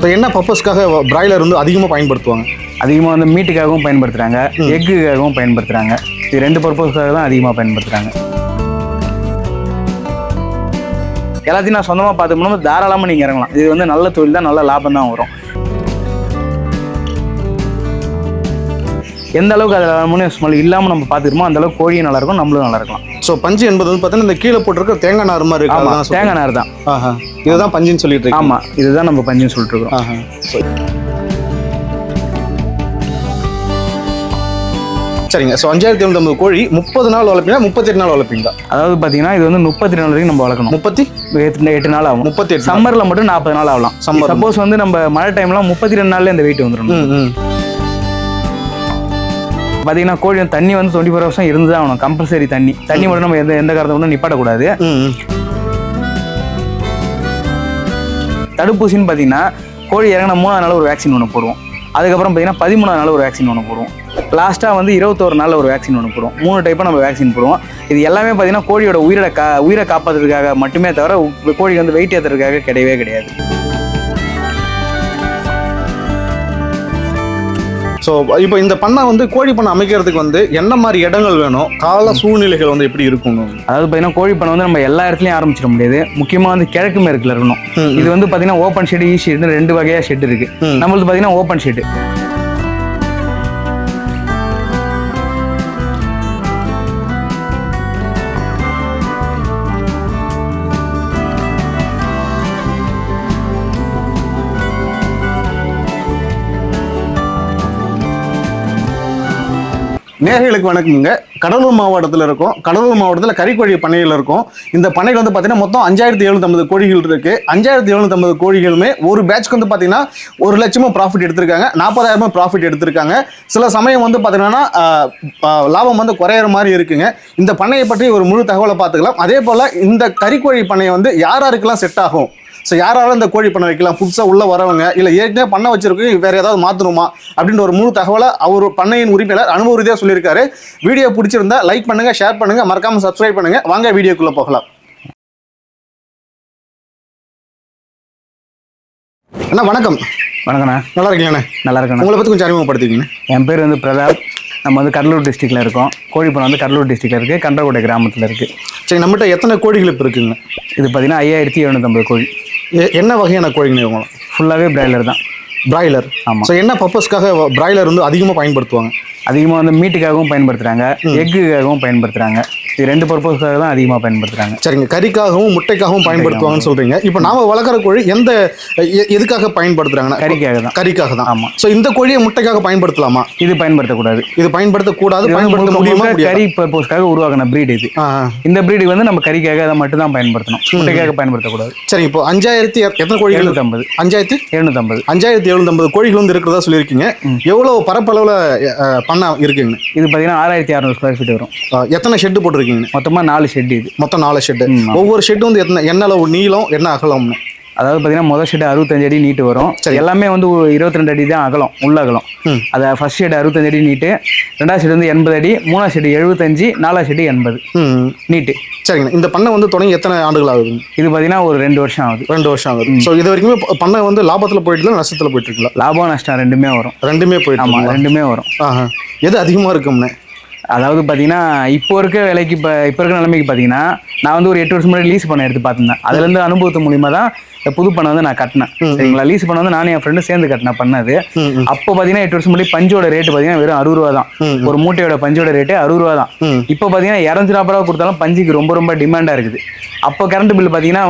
இப்போ என்ன பர்பஸ்க்காக பிராய்லர் வந்து அதிகமாக பயன்படுத்துவாங்க? அதிகமாக வந்து மீட்டுக்காகவும் பயன்படுத்துகிறாங்க, எக்குக்காகவும் பயன்படுத்துகிறாங்க. இது 2 பர்பஸ்க்காக தான் அதிகமாக பயன்படுத்துகிறாங்க. எல்லாத்தையும் நான் சொந்தமாக பார்த்துக்கணும், தாராளமாக நீங்கள் இறங்கலாம். இது வந்து நல்ல தொழில் தான், நல்ல லாபம் தான் வரும். எந்த அளவுக்கு அதில் அமோனியம் ஸ்மெல் இல்லாமல் நம்ம பார்த்துக்கிறோமோ அந்த அளவுக்கு கோழியும் நல்லா இருக்கும், நம்மளும் நல்லா இருக்கலாம். ஸோ பஞ்சு என்பது வந்து பார்த்தீங்கன்னா இந்த கீழே போட்டிருக்க தேங்காய் நார் மாதிரி இருக்கு. தேங்காய் நார் தான். இதுதான் பஞ்சுன்னு சொல்லிட்டு இருக்கோம். ஆமாம், இதுதான் நம்ம பஞ்சுன்னு சொல்லிட்டு இருக்கோம். சரிங்க. ஸோ 5750 கோழி 30 நாள் வளர்ப்பீங்களா 38 நாள் வளர்ப்பீங்களா? அதாவது பார்த்தீங்கன்னா இது வந்து 32 நாள் வரைக்கும் நம்ம வளர்க்கணும். 38 நாள் ஆகும். 38 சம்மரில் மட்டும் 40 நாள் ஆகலாம். சப்போஸ் வந்து நம்ம மழை டைம்லாம் 32 நாள்ல இந்த வெயிட் வந்துடும். பார்த்தீங்கன்னா கோழி வந்து தண்ணி வந்து 24 hours இருந்து தான் ஆகணும். கம்பல்சரி தண்ணி மட்டும் நம்ம எந்த காரணத்தை மட்டும் நிப்பாட்டக்கூடாது. தடுப்பூசின்னு பார்த்தீங்கன்னா கோழி இறங்கின 3ஆவது நாள் ஒரு வேக்சின் ஒன்று போடுவோம். அதுக்கப்புறம் பார்த்தீங்கன்னா 13ஆவது நாள் ஒரு வேக்சின் ஒன்று போடுவோம். லாஸ்ட்டாக வந்து 21 நாளில் ஒரு வேக்சின் ஒன்று போடுவோம். 3 டைப்பாக நம்ம வேக்சின் போடுவோம். இது எல்லாமே பார்த்தீங்கன்னா கோழியோட உயிரை காப்பாற்றுறதுக்காக மட்டுமே தவிர கோழிக்கு வந்து வெயிட் ஏற்றுறதுக்காக கிடையவே கிடையாது. ஸோ இப்போ இந்த பண்ணை வந்து கோழி பண்ணை அமைக்கிறதுக்கு வந்து என்ன மாதிரி இடங்கள் வேணும், கால சூழ்நிலைகள் வந்து எப்படி இருக்கும்? அதாவது பார்த்தீங்கன்னா கோழி பண்ணை வந்து நம்ம எல்லா இடத்துலையும் ஆரம்பிச்சிட முடியாது. முக்கியமாக வந்து கிழக்கு மேற்குல இருக்கணும். இது வந்து பார்த்தீங்கன்னா ஓப்பன் ஷெட், ஈ ஷெட்னு 2 வகையாக ஷெட் இருக்கு. நம்மளுக்கு பார்த்தீங்கன்னா ஓப்பன் ஷெட். நேயர்களுக்கு வணக்கங்க. கடலூர் மாவட்டத்தில் இருக்கும். கடலூர் மாவட்டத்தில் கறிக்கோழி பண்ணையில் இருக்கும். இந்த பண்ணையில் வந்து பார்த்தீங்கன்னா மொத்தம் 5750 கோழிகள் இருக்குது. 5750 கோழிகளுமே ஒரு பேட்ச்க்கு வந்து பார்த்தீங்கன்னா 1 லட்சமும் ப்ராஃபிட் எடுத்திருக்காங்க, 40,000 ப்ராஃபிட் எடுத்திருக்காங்க. சில சமயம் வந்து பார்த்தீங்கன்னா லாபம் வந்து குறையிற மாதிரி இருக்குங்க. இந்த பண்ணையை பற்றி ஒரு முழு தகவலை பார்த்துக்கலாம். அதே போல் இந்த கறிக்கோழி பண்ணையை வந்து யாருக்கெல்லாம் செட் ஆகும், ஸோ யாராலும் இந்த கோழி பண்ண வைக்கலாம், புதுசாக உள்ளே வரவங்க, இல்லை ஏற்கனவே பண்ண வச்சிருக்கோம் வேறு ஏதாவது மாற்றணுமா அப்படின்ற ஒரு முழு தகவலை அவர் பண்ணையின் உரிமையாளர் அனுபவ ரீதியாக சொல்லியிருக்காரு. வீடியோ பிடிச்சிருந்தா லைக் பண்ணுங்கள், ஷேர் பண்ணுங்கள், மறக்காமல் சப்ஸ்கிரைப் பண்ணுங்கள். வாங்க வீடியோக்குள்ளே போகலாம். அண்ணா வணக்கம். வணக்கண்ணா. நல்லா இருக்கீங்கண்ணே? நல்லா இருக்கேன். உங்களை பற்றி கொஞ்சம் அறிமுகப்படுத்திக்கிங்க. என் பேர் வந்து பிரதாப். நம்ம வந்து கடலூர் டிஸ்ட்ரிக்டில் இருக்கோம். கோழி பண்ணை வந்து கடலூர் டிஸ்ட்ரிக்டில் இருக்குது, கன்றக்கோட்டை கிராமத்தில் இருக்குது. சரி, நம்மகிட்ட எத்தனை கோழிகள் இப்போ இருக்குங்க? இது பார்த்தீங்கன்னா 5750 கோழி. என்ன வகையான கோழிங்க இவங்க? ஃபுல்லாகவே பிராய்லர் தான். பிராய்லர். ஆமாம். ஸோ என்ன பர்பஸ்க்காக பிராய்லர் வந்து அதிகமாக பயன்படுத்துவாங்க? அதிகமாக வந்து மீட்டுக்காகவும் பயன்படுத்துகிறாங்க, எக்குக்காகவும் பயன்படுத்துகிறாங்க. இது 2 பர்பஸ்க்காக தான் அதிகமாக பயன்படுத்துகிறாங்க. சரிங்க. கறிக்காகவும் முட்டைக்காகவும் பயன்படுத்துவாங்கன்னு சொல்கிறீங்க. இப்போ நாம வளர்க்குற கோழி எதுக்காக பயன்படுத்துகிறாங்கன்னா கறிக்காக தான். ஆமாம். ஸோ இந்த கோழியை முட்டைக்காக பயன்படுத்தலாமா? இது பயன்படுத்தக்கூடாது. பயன்படுத்த முடியுமா? கறி பர்பஸ்க்காக உருவாக்கின பிரீடு இது. இந்த பிரீடு வந்து நம்ம கறிக்காக அதை மட்டும் தான் பயன்படுத்தணும், முட்டைக்காக பயன்படுத்தக்கூடாது. சரி, இப்போ 5000 எத்தனை கோழிகள்? 750. 5750. 5750 கோழிகள் வந்து இருக்கிறதா சொல்லியிருக்கீங்க. எவ்வளோ பரப்பளவில் பண்ண இருக்குங்க? இது பார்த்தீங்கன்னா 6600 ஸ்கொயர் ஃபீட் வரும். எத்தனை ஷெட்டு போட்டிருக்கீங்க? மொத்தமாக 4 ஷெட். இது மொத்தம் 4 ஷெட்டு. ஒவ்வொரு ஷெட்டு வந்து என்ன அளவு நீளம், என்ன அகலம்னு? அதாவது பார்த்தீங்கன்னா முதல் ஷெட் 65 அடி நீட்டு வரும். எல்லாமே வந்து 22 அடி தான் அகலம், உள்ள அகலம். அதை ஃபர்ஸ்ட் ஷெட் 65 அடி நீட்டு, 2வது ஷெட் வந்து 80 அடி, 3வது ஷெட் 75, 4வது ஷெட் 80 நீட்டு. சரிங்க. இந்த பண்ணை வந்து தொடங்கி எத்தனை ஆண்டுகள் ஆகுது? இது பார்த்தீங்கன்னா ஒரு 2 வருஷம் ஆகுது. 2 வருஷம் ஆகுது. ஸோ இது வரைக்குமே பண்ணை வந்து லாபத்தில் போயிட்டு நஷ்டத்தில் போயிட்டு இருக்கலாம்? லாபம் நஷ்டம் ரெண்டுமே வரும். ரெண்டுமே போயிட்டு. ஆமாம், ரெண்டுமே வரும். எது அதிகமாக இருக்கும்னு? அதாவது பார்த்தீங்கன்னா இப்போ இருக்க விலைக்கு இப்போ இருக்க நிலைமைக்கு பார்த்தீங்கன்னா நான் வந்து ஒரு 8 வருஷம் முன்னாடி லீஸ் பண்ண எடுத்து பார்த்துருந்தேன். அதுலேருந்து அனுபவத்து மூலிமா தான் இந்த புது பண்ணை வந்து நான் கட்டினேன். சரிங்களா? லீஸ் பண்ண வந்து நானும் என் ஃப்ரெண்டு சேர்ந்து கட்டினேன் பண்ணது. அப்போ பார்த்தீங்கன்னா 8 வருஷம் முன்னாடி பஞ்சோட ரேட்டு பார்த்தீங்கன்னா வெறும் 60 ரூபா தான். ஒரு மூட்டையோட பஞ்சோட ரேட்டு 60 ரூபா தான். இப்போ பார்த்தீங்கன்னா 240 ரூபா கொடுத்தாலும் பஞ்சுக்கு ரொம்ப டிமாண்டாக இருக்குது. அப்போ கரண்ட் பில் பார்த்தீங்கன்னா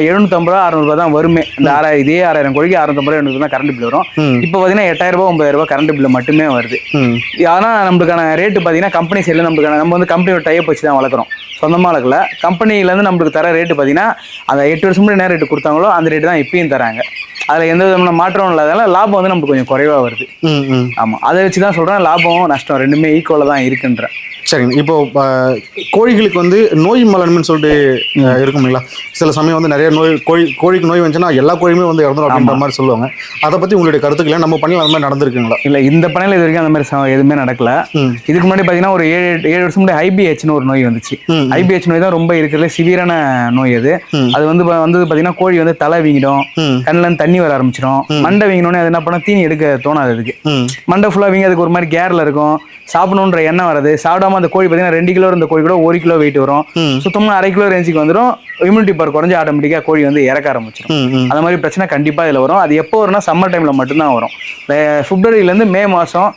750 ரூபா 600 ரூபா தான் வருமே. இந்த 6000 கோழிக்கு 650 ரூபா 800 தான் கரண்ட் பில் வரும். இப்போ பார்த்தீங்கன்னா 8000 ரூபா 9000 ரூபா கரண்ட் பில் மட்டுமே வருது. ஆனால் நம்மளுக்கான ரேட்டு பார்த்தீங்கன்னா கம்பெனி சைடில் நம்ம வந்து கம்பெனியோட டைப் வச்சு தான் வளர்க்குறோம், சொந்தமாக வளர்க்கல. கம்பெனிலேருந்து நம்மளுக்கு தர ரேட்டு பார்த்தீங்கன்னா அந்த 8 வருஷம் முன்னாடி என்ன ரேட்டு கொடுத்தாங்களோ அந்த ரேட்டு தான் இப்பயும் தராங்க. அதில் எந்த விதமான மாற்றம் இல்லாதனால லாபம் வந்து நமக்கு கொஞ்சம் குறைவாக வருது. ஆமாம், அதை வச்சு தான் சொல்கிறேன் லாபம் நஷ்டம் ரெண்டுமே ஈக்குவலாக தான் இருக்குன்றேன். சரிங்க. இப்போ கோழிகளுக்கு வந்து நோய் மலன்மைன்னு சொல்லிட்டு இருக்கும் இல்லைங்களா? சில சமயம் வந்து நிறைய நோய் கோழிக்கு நோய் வந்துச்சுன்னா எல்லா கோழியுமே வந்து இறந்துடும் அப்படின்ற மாதிரி சொல்லுவாங்க. அதை பற்றி உங்களுடைய கருத்துக்களை நம்ம பண்ணி அந்த மாதிரி நடந்திருக்குங்களா? இல்லை, இந்த பண்ணையில் இது வரைக்கும் அந்த மாதிரி எதுவுமே நடக்கல. இதுக்கு முன்னாடி பார்த்தீங்கன்னா ஒரு 7 வருஷம் முன்னாடி IBHன்னு ஒரு நோய் வந்துச்சு. IBH நோய் தான் ரொம்ப இருக்கிறதுல சிவியரான நோய். அது வந்து பார்த்தீங்கன்னா கோழி வந்து தலை வீங்கிடும், கண்ணில் தண்ணி வர ஆரம்பிச்சிடும். மண்டை வீங்கினோடனே அது என்ன பண்ண தீனி எடுக்க தோணாது. அதுக்கு மண்டை ஃபுல்லாக வீங்க அதுக்கு ஒரு மாதிரி கேரில் இருக்கும். சாப்பிடணுன்ற எண்ணம் வராது. சாப்பிடாம அந்த கோழி பார்த்தீங்கன்னா 2 கிலோ இருந்த கோழி கூட 1 கிலோ வெயிட் வரும். சுத்தமாக 1/2 கிலோ ரேஞ்சுக்கு வந்துடும். இம்யூனிட்டி பவர் குறைஞ்சு ஆட்டோமேட்டிக்காக கோழி வந்து இறக்க ஆரம்பிச்சிடும். அந்த மாதிரி பிரச்சனை கண்டிப்பாக இதில் வரும். அது எப்போ வரும்னா சம்மர் டைமில் மட்டும்தான் வரும். பிப்ரவரியிலேருந்து மே மாதம்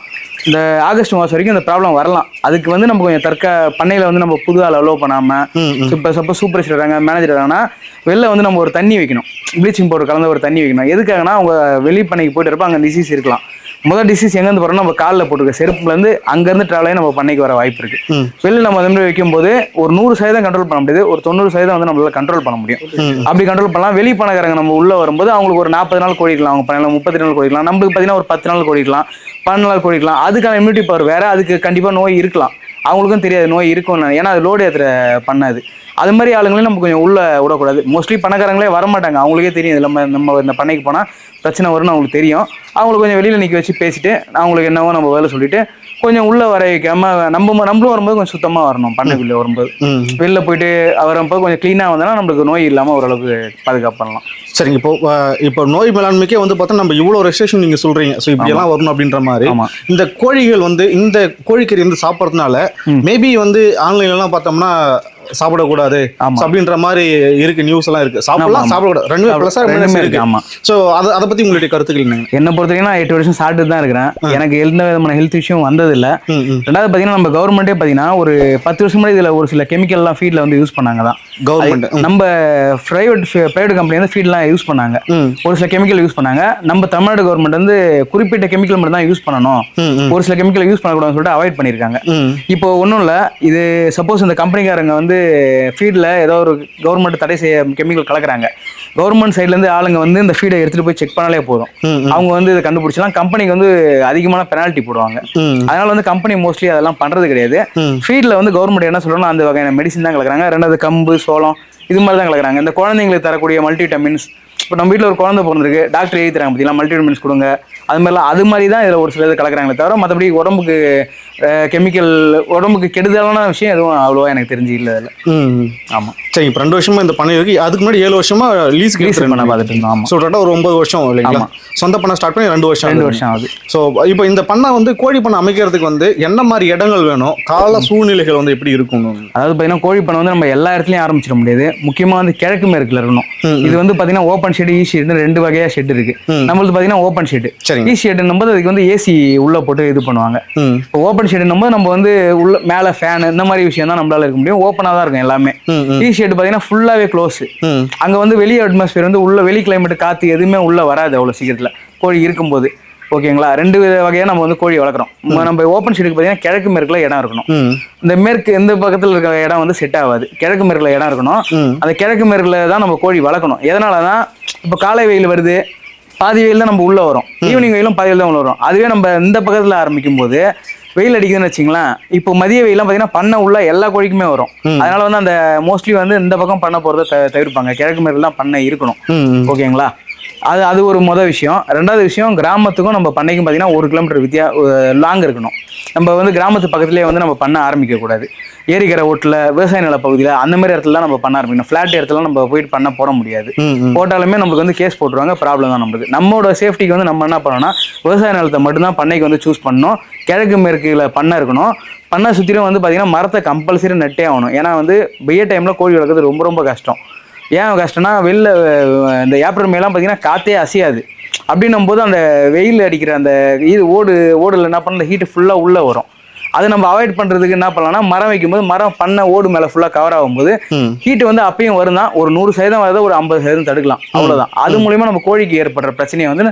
இந்த ஆகஸ்ட் மாதம் வரைக்கும் இந்த ப்ராப்ளம் வரலாம். அதுக்கு வந்து நம்ம கொஞ்சம் பண்ணையில் வந்து நம்ம புது ஆள் அலோவ் பண்ணாமல், இப்போ சப்போஸ் சூப்பர்வைசர் இருக்காங்க, மேனேஜர் இருக்காங்கன்னா வெளில வந்து நம்ம ஒரு தண்ணி வைக்கணும். ப்ளீச்சிங் பவுடர் கலந்த ஒரு தண்ணி வைக்கணும். எதுக்காகனா அவங்க வெளி பண்ணைக்கு போயிட்டு இருப்போம், அங்கே டிசீஸ் இருக்கலாம். முதல் டிசீஸ் எங்கேருந்து போகிறோம், நம்ம காலில் போட்டுருக்க செருப்புலேருந்து அங்கேருந்து ட்ராவல் ஆகி நம்ம பண்ணைக்கு வர வாய்ப்பு இருக்குது. வெளில நம்ம அது மாதிரி வைக்கும்போது ஒரு 100% கண்ட்ரோல் பண்ண முடியாது, ஒரு 90% வந்து நம்மளால கண்ட்ரோல் பண்ண முடியும். அப்படி கண்ட்ரோல் பண்ணலாம். வெளி பணக்காரங்க நம்ம உள்ளே வரும்போது அவங்களுக்கு ஒரு 40 நாள் கோழிக்கலாம், அவங்க பண்ணையில் 30 நாள் கோழிக்கலாம். நம்மளுக்கு பார்த்தீங்கன்னா ஒரு 10 நாள் கோழிக்கலாம், 12 நாள் கோழிக்கலாம். அதுக்கான இம்யூனிட்டி பவர் வேறு. அதுக்கு கண்டிப்பாக நோய் இருக்கலாம். அவங்களுக்கும் தெரியாது நோய் இருக்கும்னு. ஏன்னா அது லோடு ஏற்றுற பண்ணாது. அது மாதிரி ஆளுங்களையும் நம்ம கொஞ்சம் உள்ள விடக்கூடாது. மோஸ்ட்லி பணக்காரங்களே வரமாட்டாங்க. அவங்களுக்கே தெரியும் நம்ம இந்த பண்ணைக்கு போனால் பிரச்சனை வரும்னு அவங்களுக்கு தெரியும். அவங்களுக்கு கொஞ்சம் வெளியில் நிற்க வச்சு பேசிட்டு அவங்களுக்கு என்னவோ நம்ம வேலை சொல்லிட்டு கொஞ்சம் உள்ள வர வைக்காம நம்மளும் வரும்போது கொஞ்சம் சுத்தமாக வரணும். பண்ணைக்குள்ளே வரும்போது வெளில போயிட்டு வரும்போது கொஞ்சம் க்ளீனாக வந்தோன்னா நம்மளுக்கு நோய் இல்லாமல் ஓரளவுக்கு பாதுகாப்பு பண்ணலாம். சரிங்க. இப்போ நோய் மேலாண்மைக்கே வந்து பார்த்தா நம்ம இவ்வளோ ரெஸ்ட்ரிக்ஷன் நீங்கள் சொல்கிறீங்க. ஸோ இப்படியெல்லாம் வரணும் அப்படின்ற மாதிரி இந்த கோழிகள் வந்து இந்த கோழிக்கறி வந்து சாப்பிட்றதுனால மேபி வந்து ஆன்லைன்லாம் பார்த்தோம்னா சாப்பிடக்கூடாது அப்படின்ற மாதிரி இருக்கு, நியூஸ் எல்லாம் இருக்கு. சாப்பிடக்கூடாது, ரெண்டுமே இருக்கு. ஆமா. ஸோ அதை பத்தி உங்களுடைய கருத்துக்கள் என்ன? என்ன பொறுத்தவரைக்கும் நான் 8 வருஷம் சாப்பிட்டு தான் இருக்கிறேன். எனக்கு எந்த விதமான ஹெல்த் இஷ்யூ வந்ததில்லை. ரெண்டாவது பார்த்தீங்கன்னா நம்ம கவர்மெண்ட்டே பார்த்தீங்கன்னா ஒரு 10 வருஷம் முன்னாடி இதில் ஒரு சில கெமிக்கல்லாம் ஃபீட்ல வந்து யூஸ் பண்ணாங்க தான். கவர்மெண்ட் நம்ம பிரைவேட் கம்பெனி வந்து ஃபீட்லாம் யூஸ் பண்ணாங்க. ஒரு சில கெமிக்கல் யூஸ் பண்ணாங்க. நம்ம தமிழ்நாடு கவர்மெண்ட் வந்து குறிப்பிட்ட கெமிக்கல் மட்டும் தான் யூஸ் பண்ணணும், ஒரு சில கெமிக்கல் யூஸ் பண்ணக்கூடாதுன்னு சொல்லிட்டு அவாய்ட் பண்ணியிருக்காங்க. இப்போ ஒன்றும் இல்லை, இது சப்போஸ் இந்த கம்பெனிக்காரங்க வந்து ஃபீட்ல ஏதோ ஒரு கவர்மெண்ட் தடை செய்ய கெமிக்கல் கலக்குறாங்க. கவர்மெண்ட் சைட்ல இருந்து ஆளுங்க வந்து இந்த ஃபீடை எடுத்துட்டு போய் செக் பண்ணாலே போதும், அவங்க வந்து இதை கண்டுபிடிச்சலாம். கம்பெனிக்கு வந்து அதிகமான பெனால்ட்டி போடுவாங்க. அதனால வந்து கம்பெனி மோஸ்ட்லி அதெல்லாம் பண்றது கிடையாது. ஃபீட்ல வந்து கவர்மெண்ட் என்ன சொல்லணும், அந்த வகையான மெடிசின் தான் கலக்குறாங்க. ரெண்டாவது கம்பு, சோளம் இது மாதிரி தான் கலக்குறாங்க. இந்த குழந்தைங்களுக்கு தரக்கூடிய மல்டிவிட்டமின்ஸ், இப்போ நம்ம வீட்டில் ஒரு குழந்தை பிறந்திருக்கு, டாக்டர் எழுதி தராங்க பார்த்தீங்களா, மல்டிவிட்டமின்ஸ் கொடுங்க, அது மாதிரிலாம் அது மாதிரி தான் இதில் ஒரு சில இது கலக்குறாங்களே தவிர மற்றபடி உடம்புக்கு கெமிக்கல், உடம்புக்கு கெடுதலான விஷயம் எதுவும் அவ்வளோவா எனக்கு தெரிஞ்சு இல்லை அதில். ஆமாம். சரி, இப்போ 2 வருஷமா இந்த பண்ணை இருக்கு. அதுக்கு முன்னாடி 7 வருஷமா லீஸ் பண்ண பார்த்துட்டு இருந்தோம். ஆமாம். ஸோ ஒரு 9 வருஷம் இல்லைங்களா? சொந்த பண்ணை ஸ்டார்ட் பண்ணி 2 வருஷம் ஆகுது. ஸோ இப்போ இந்த பண்ணை வந்து கோழி பண்ணை அமைக்கிறதுக்கு வந்து என்ன மாதிரி இடங்கள் வேணும், கால சூழ்நிலைகள் வந்து எப்படி இருக்கும்? அதாவது பார்த்தீங்கன்னா கோழி பண்ணை வந்து நம்ம எல்லா இடத்துலையும் ஆரம்பிச்சிட முடியாது. முக்கியமாக வந்து கிழக்கு மேற்குல இருக்கணும். இது வந்து பார்த்தீங்கன்னா ஓப்பன் ஷெட், ஈ ஷெட்னு 2 வகையாக ஷெட் இருக்கு. நம்மளுக்கு பார்த்தீங்கன்னா ஓப்பன் ஷெட். ஈ ஷெட்னும் போது அதுக்கு வந்து ஏசி உள்ள போட்டு இது பண்ணுவாங்க. இப்போ ஓப்பன் ஷெட்னும் போது நம்ம வந்து உள்ள மேலே ஃபேன் இந்த மாதிரி விஷயம் தான் நம்மளால இருக்க முடியும். ஓப்பனாக தான் இருக்கும் எல்லாமே. ஈ ஷெட் பார்த்தீங்கன்னா ஃபுல்லாவே க்ளோஸ். அங்கே வந்து வெளியே அட்மாஸ்பியர் வந்து உள்ள வெளி கிளைமேட் காற்று எதுவுமே உள்ள வராது அவ்வளோ சீக்கிரத்தில் கோழி இருக்கும்போது. ஓகேங்களா? 2 வகையாக நம்ம வந்து கோழி வளர்க்குறோம். நம்ம ஓப்பன் ஷெட்டுக்கு பார்த்தீங்கன்னா கிழக்கு மேற்குல இடம் இருக்கணும். இந்த மேற்கு எந்த பக்கத்தில் இருக்கிற இடம் வந்து செட் ஆகாது. கிழக்கு மேற்குல இடம் இருக்கணும். அந்த கிழக்கு மேற்குல தான் நம்ம கோழி வளர்க்கணும். எதனாலனா இப்போ காலை வெயில் வருது, பாதி வெயில் தான் நம்ம உள்ள வரும், ஈவினிங் வெயிலும் பாதி வெயில் தான் உள்ள வரும். அதுவே நம்ம இந்த பக்கத்தில் ஆரம்பிக்கும் போது வெயில் அடிக்குதுன்னு வச்சுங்களேன், இப்போ மதிய வெயிலாம் பார்த்தீங்கன்னா பண்ண உள்ள எல்லா கோழிக்குமே வரும். அதனால வந்து அந்த மோஸ்ட்லி வந்து இந்த பக்கம் பண்ண போகிறத தவிர்ப்பாங்க. கிழக்கு மேற்குல தான் பண்ணை இருக்கணும். ஓகேங்களா? அது ஒரு மொதல் விஷயம். ரெண்டாவது விஷயம், கிராமத்துக்கும் நம்ம பண்ணைக்கும் பார்த்தீங்கன்னா 1 கிலோமீட்டர் லாங் இருக்கணும். நம்ம வந்து கிராமத்து பக்கத்துலேயே வந்து நம்ம பண்ண ஆரம்பிக்கக்கூடாது. ஏரிக்கரை ஓட்டில், விவசாய நில பகுதியில் அந்த மாதிரி இடத்துல நம்ம பண்ண ஆரம்பிக்கணும். ஃப்ளாட் இடத்துல நம்ம போயிட்டு பண்ண போட முடியாது. போட்டாலுமே நம்மளுக்கு வந்து கேஸ் போட்டுருவாங்க, ப்ராப்ளம் தான் நம்மளுக்கு. நம்மளோட சேஃப்டிக்கு வந்து நம்ம என்ன பண்ணோம்னா விவசாய நிலத்தை மட்டும்தான் பண்ணைக்கு வந்து சூஸ் பண்ணணும். கிழக்கு மேற்குல பண்ணை இருக்கணும். பண்ணை சுற்றிலும் வந்து பார்த்தீங்கன்னா மரத்தை கம்பல்சரி நட்டே ஆகணும். ஏன்னா வந்து வெய்ய டைமில் கோழி வளர்க்குறது ரொம்ப ரொம்ப கஷ்டம். ஏன் கஷ்டம்னா வெளில இந்த ஏப்ரல் மேலாம் பார்த்தீங்கன்னா காற்றே அசையாது. அப்படின்னும் போது அந்த வெயில் அடிக்கிற அந்த இது ஓடுல என்ன பண்ண ஹீட்டு ஃபுல்லாக உள்ளே வரும். அதை நம்ம அவாய்ட் பண்ணுறதுக்கு என்ன பண்ணலாம்னா மரம் வைக்கும்போது மரம் பண்ண ஓடு மேலே ஃபுல்லாக கவர் ஆகும்போது ஹீட்டு வந்து அப்பயும் வரும் தான். ஒரு 100% வரதை ஒரு 50% தடுக்கலாம், அவ்வளோதான். அது மூலிமா நம்ம கோழிக்கு ஏற்படுற பிரச்சனையை வந்து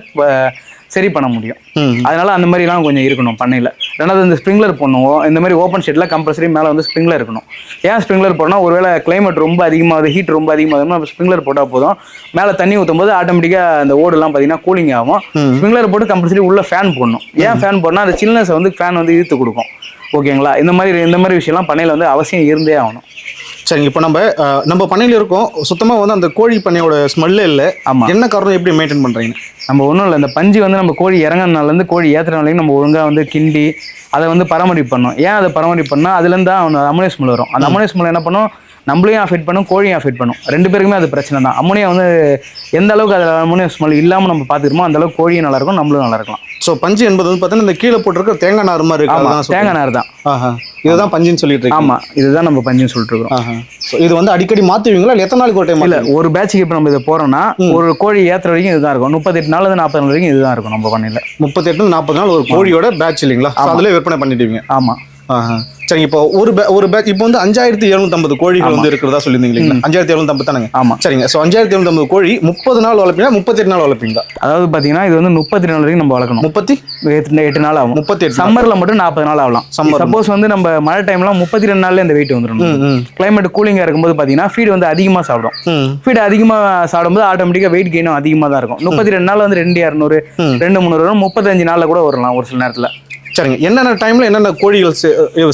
சரி பண்ண முடியும். அதனால அந்த மாதிரிலாம் கொஞ்சம் இருக்கணும் பண்ணையில். ரெண்டாவது இந்த ஸ்ப்ரிங்க்லர் பண்ணுவோம். இந்த மாதிரி ஓப்பன் ஷெட்டில் கம்பல்சரி மேலே வந்து ஸ்ப்ரிங்க்லர் இருக்கணும். ஏன் ஸ்ப்ரிங்க்லர் போடணும், ஒருவேளை கிளைமேட் ரொம்ப அதிகமாகுது, ஹீட் ரொம்ப அதிகமாகுதுன்னா நம்ம ஸ்ப்ரிங்க்லர் போட்டால் போதும். மேலே தண்ணி ஊற்றும் போது ஆட்டோமேட்டிக்காக அந்த ஓடுலாம் பார்த்தீங்கன்னா கூலிங் ஆகும். ஸ்ப்ரிங்க்லர் போட்டு கம்பல்சரி உள்ள ஃபேன் போடணும். ஏன் ஃபேன் போடணும், அந்த சில்னஸை வந்து ஃபேன் வந்து இழுத்து கொடுக்கும். ஓகேங்களா? இந்த மாதிரி விஷயம்லாம் பண்ணையில் வந்து அவசியம் இருந்தே ஆகணும். சரிங்க. இப்போ நம்ம பண்ணையில் இருக்கோம், சுத்தமாக வந்து அந்த கோழி பண்ணையோட ஸ்மெல்லே இல்லை. ஆமாம். என்ன காரணம், எப்படி மெயின்டைன் பண்ணுறீங்க? நம்ம ஒன்றும் இல்லை, இந்த பஞ்சு வந்து நம்ம கோழி இறங்கினாலேருந்து கோழி ஏற்றுறனாலையும் நம்ம ஒழுங்காக வந்து கிண்டி அதை வந்து பராமரிப்பு பண்ணோம். ஏன் அதை பராமரிப்பு பண்ணால் அதுலேருந்து தான் அமோனியா ஸ்மெல் வரும். அந்த அமோனியா ஸ்மெல் என்ன பண்ணும், நம்மளையும் அஃபெக்ட் பண்ணும், கோழியும் அஃபெக்ட் பண்ணும். 2 பேருக்குமே அது பிரச்சனை தான். அம்மோனியா வந்து எந்த அளவுக்கு அதில் அம்மோனியா ஸ்மெல் இல்லாமல் நம்ம பார்த்துக்கிறோமோ அந்த அளவுக்கு கோழியும் நல்லா இருக்கும், நம்மளும் நல்லா இருக்கலாம். ஸோ பஞ்சு என்பது வந்து பார்த்தீங்கன்னா இந்த கீழே போட்டிருக்க தேங்காய் நார் மாதிரி இருக்கு. ஆமாம், தேங்காய் நார் தான். இதுதான் பஞ்சுன்னு சொல்லிட்டு இருக்கோம். ஆமாம், இதுதான் நம்ம பஞ்சுன்னு சொல்லிட்டு இருக்கோம். ஸோ இது வந்து அடிக்கடி மாற்றுவீங்களா இல்லை எத்தனை நாளைக்கு ஒரு டைம்? இல்லை, ஒரு பேட்சுக்கு இப்போ நம்ம இதை போகிறோம்னா ஒரு கோழி ஏற்றுற வரைக்கும் இதுதான் இருக்கும். 38 நாள் 40 நாள் வரைக்கும் இதுதான் இருக்கும் நம்ம பண்ணையில். 38 40 நாள் ஒரு கோழியோட பேட்ச் இல்லைங்களா? அதிலே விற்பனை பண்ணிடுவீங்க. ஆமாம். சரி, இப்போ ஒரு பேட்ச் இப்போ வந்து 5750 கோழிகள் வந்து இருக்கிறதா சொல்லியிருந்தீங்க இல்லைங்களா? 5750 தானங்க? ஆமாம். சரிங்க. ஸோ 5750 கோழி 30 நாள் வளர்ப்பீங்களா 38 நாள் வளர்ப்பீங்களா? அதாவது பார்த்தீங்கன்னா இது வந்து 32 நாள் வரைக்கும் நம்ம வளர்க்கணும். 38 நாள் ஆகும். 38 சம்மரில் மட்டும் 40 நாள் ஆகலாம். சப்போஸ் வந்து நம்ம மழை டைம்லாம் 32 நாள்ல இந்த வெயிட் வந்துடும். கிளைமேட் கூலிங்காக இருக்கும்போது பார்த்தீங்கன்னா ஃபீட் வந்து அதிகமாக சாப்பிடும். ஃபீட் அதிகமாக சாப்பிடும்போது ஆட்டோமேட்டிக்காக வெயிட் கெயினும் அதிகமாக தான் இருக்கும். 32 நாள் வந்து 2200 2300 வரும். 35 நாளில் கூட வரலாம் ஒரு சில நேரத்தில். சரிங்க. என்னென்ன டைம்ல என்னென்ன கோழிகள்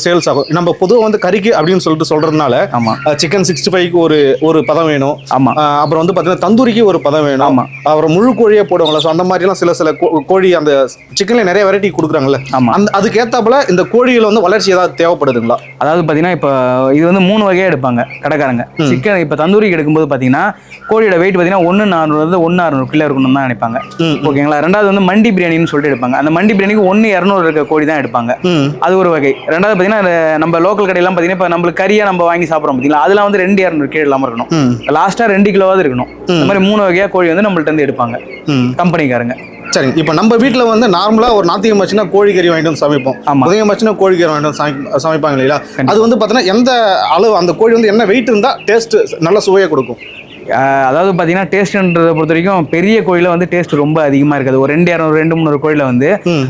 சேல்ஸ் ஆகும்? நம்ம பொதுவாக வந்து கறிக்கு அப்படின்னு சொல்றதுனால சிக்கன் 65க்கு ஒரு பதம் வேணும். ஆமா. அப்புறம் வந்து பார்த்தீங்கன்னா தந்தூரிக்கு ஒரு பதம் வேணும். ஆமா. அப்புறம் முழு கோழியே போடுவாங்களா? ஸோ அந்த மாதிரிலாம் சில கோழி அந்த சிக்கன்ல நிறைய வெரைட்டி கொடுக்குறாங்கல்ல. ஆமா. அதுக்கு ஏத்தாப்புல இந்த கோழிகள் வந்து வளர்ச்சி ஏதாவது தேவைப்படுதுங்களா? அதாவது பார்த்தீங்கன்னா இப்போ இது வந்து 3 வகையாக எடுப்பாங்க கடைக்காரங்க. சிக்கன் இப்போ தந்தூரிக்கு எடுக்கும்போது பார்த்தீங்கன்னா கோழியோட வெயிட் பார்த்தீங்கன்னா 1,400 1,600 கிலோ இருக்கணும்னு தான் நினைப்பாங்க. ஓகேங்களா? ரெண்டாவது வந்து மண்டி பிரியாணின்னு சொல்லிட்டு எடுப்பாங்க. அந்த மண்டி பிரியாணிக்கு 1,200 இருக்க கோழி தான் எடுப்பாங்க. அது ஒரு வகை. ரெண்டாவது பார்த்தீங்கன்னா நம்ம லோக்கல் கடையெல்லாம் பார்த்தீங்கன்னா இப்போ நம்மளுக்கு கறியா நம்ம வாங்கி சாப்பிட்றோம் பார்த்தீங்களா, அதெல்லாம் வந்து 2,200 கீழே இல்லாமல் இருக்கணும். லாஸ்ட்டாக 2 கிலோவாவது இருக்கணும். இந்த மாதிரி 3 வகையாக கோழி வந்து நம்மள்ட்ட இருந்து எடுப்பாங்க கம்பெனிக்காரங்க. சரிங்க. இப்போ நம்ம வீட்டில் வந்து நார்மலாக ஒரு ஞாயிற்றுக்கிழமை ஆச்சுன்னா கோழி கறி வாங்கிட்டு வந்து சமைப்போம். புதன்கிழமை ஆச்சுன்னா கோழி கறி வாங்கிட்டு வந்து சமைப்பாங்க இல்லையா? அது வந்து பார்த்தீங்கன்னா எந்த அளவு அந்த கோழி வந்து என்ன வெயிட் இருந்தால் டேஸ்ட் நல்ல சுவையை கொடுக்கும்? அதாவது பார்த்தீங்கன்னா டேஸ்ட்ன்றதை பொறுத்த வரைக்கும் பெரிய கோழியில் வந்து டேஸ்ட் ரொம்ப அதிகமாக இருக்காது. ஒரு 2,200 2,300 கோழியில் வந்து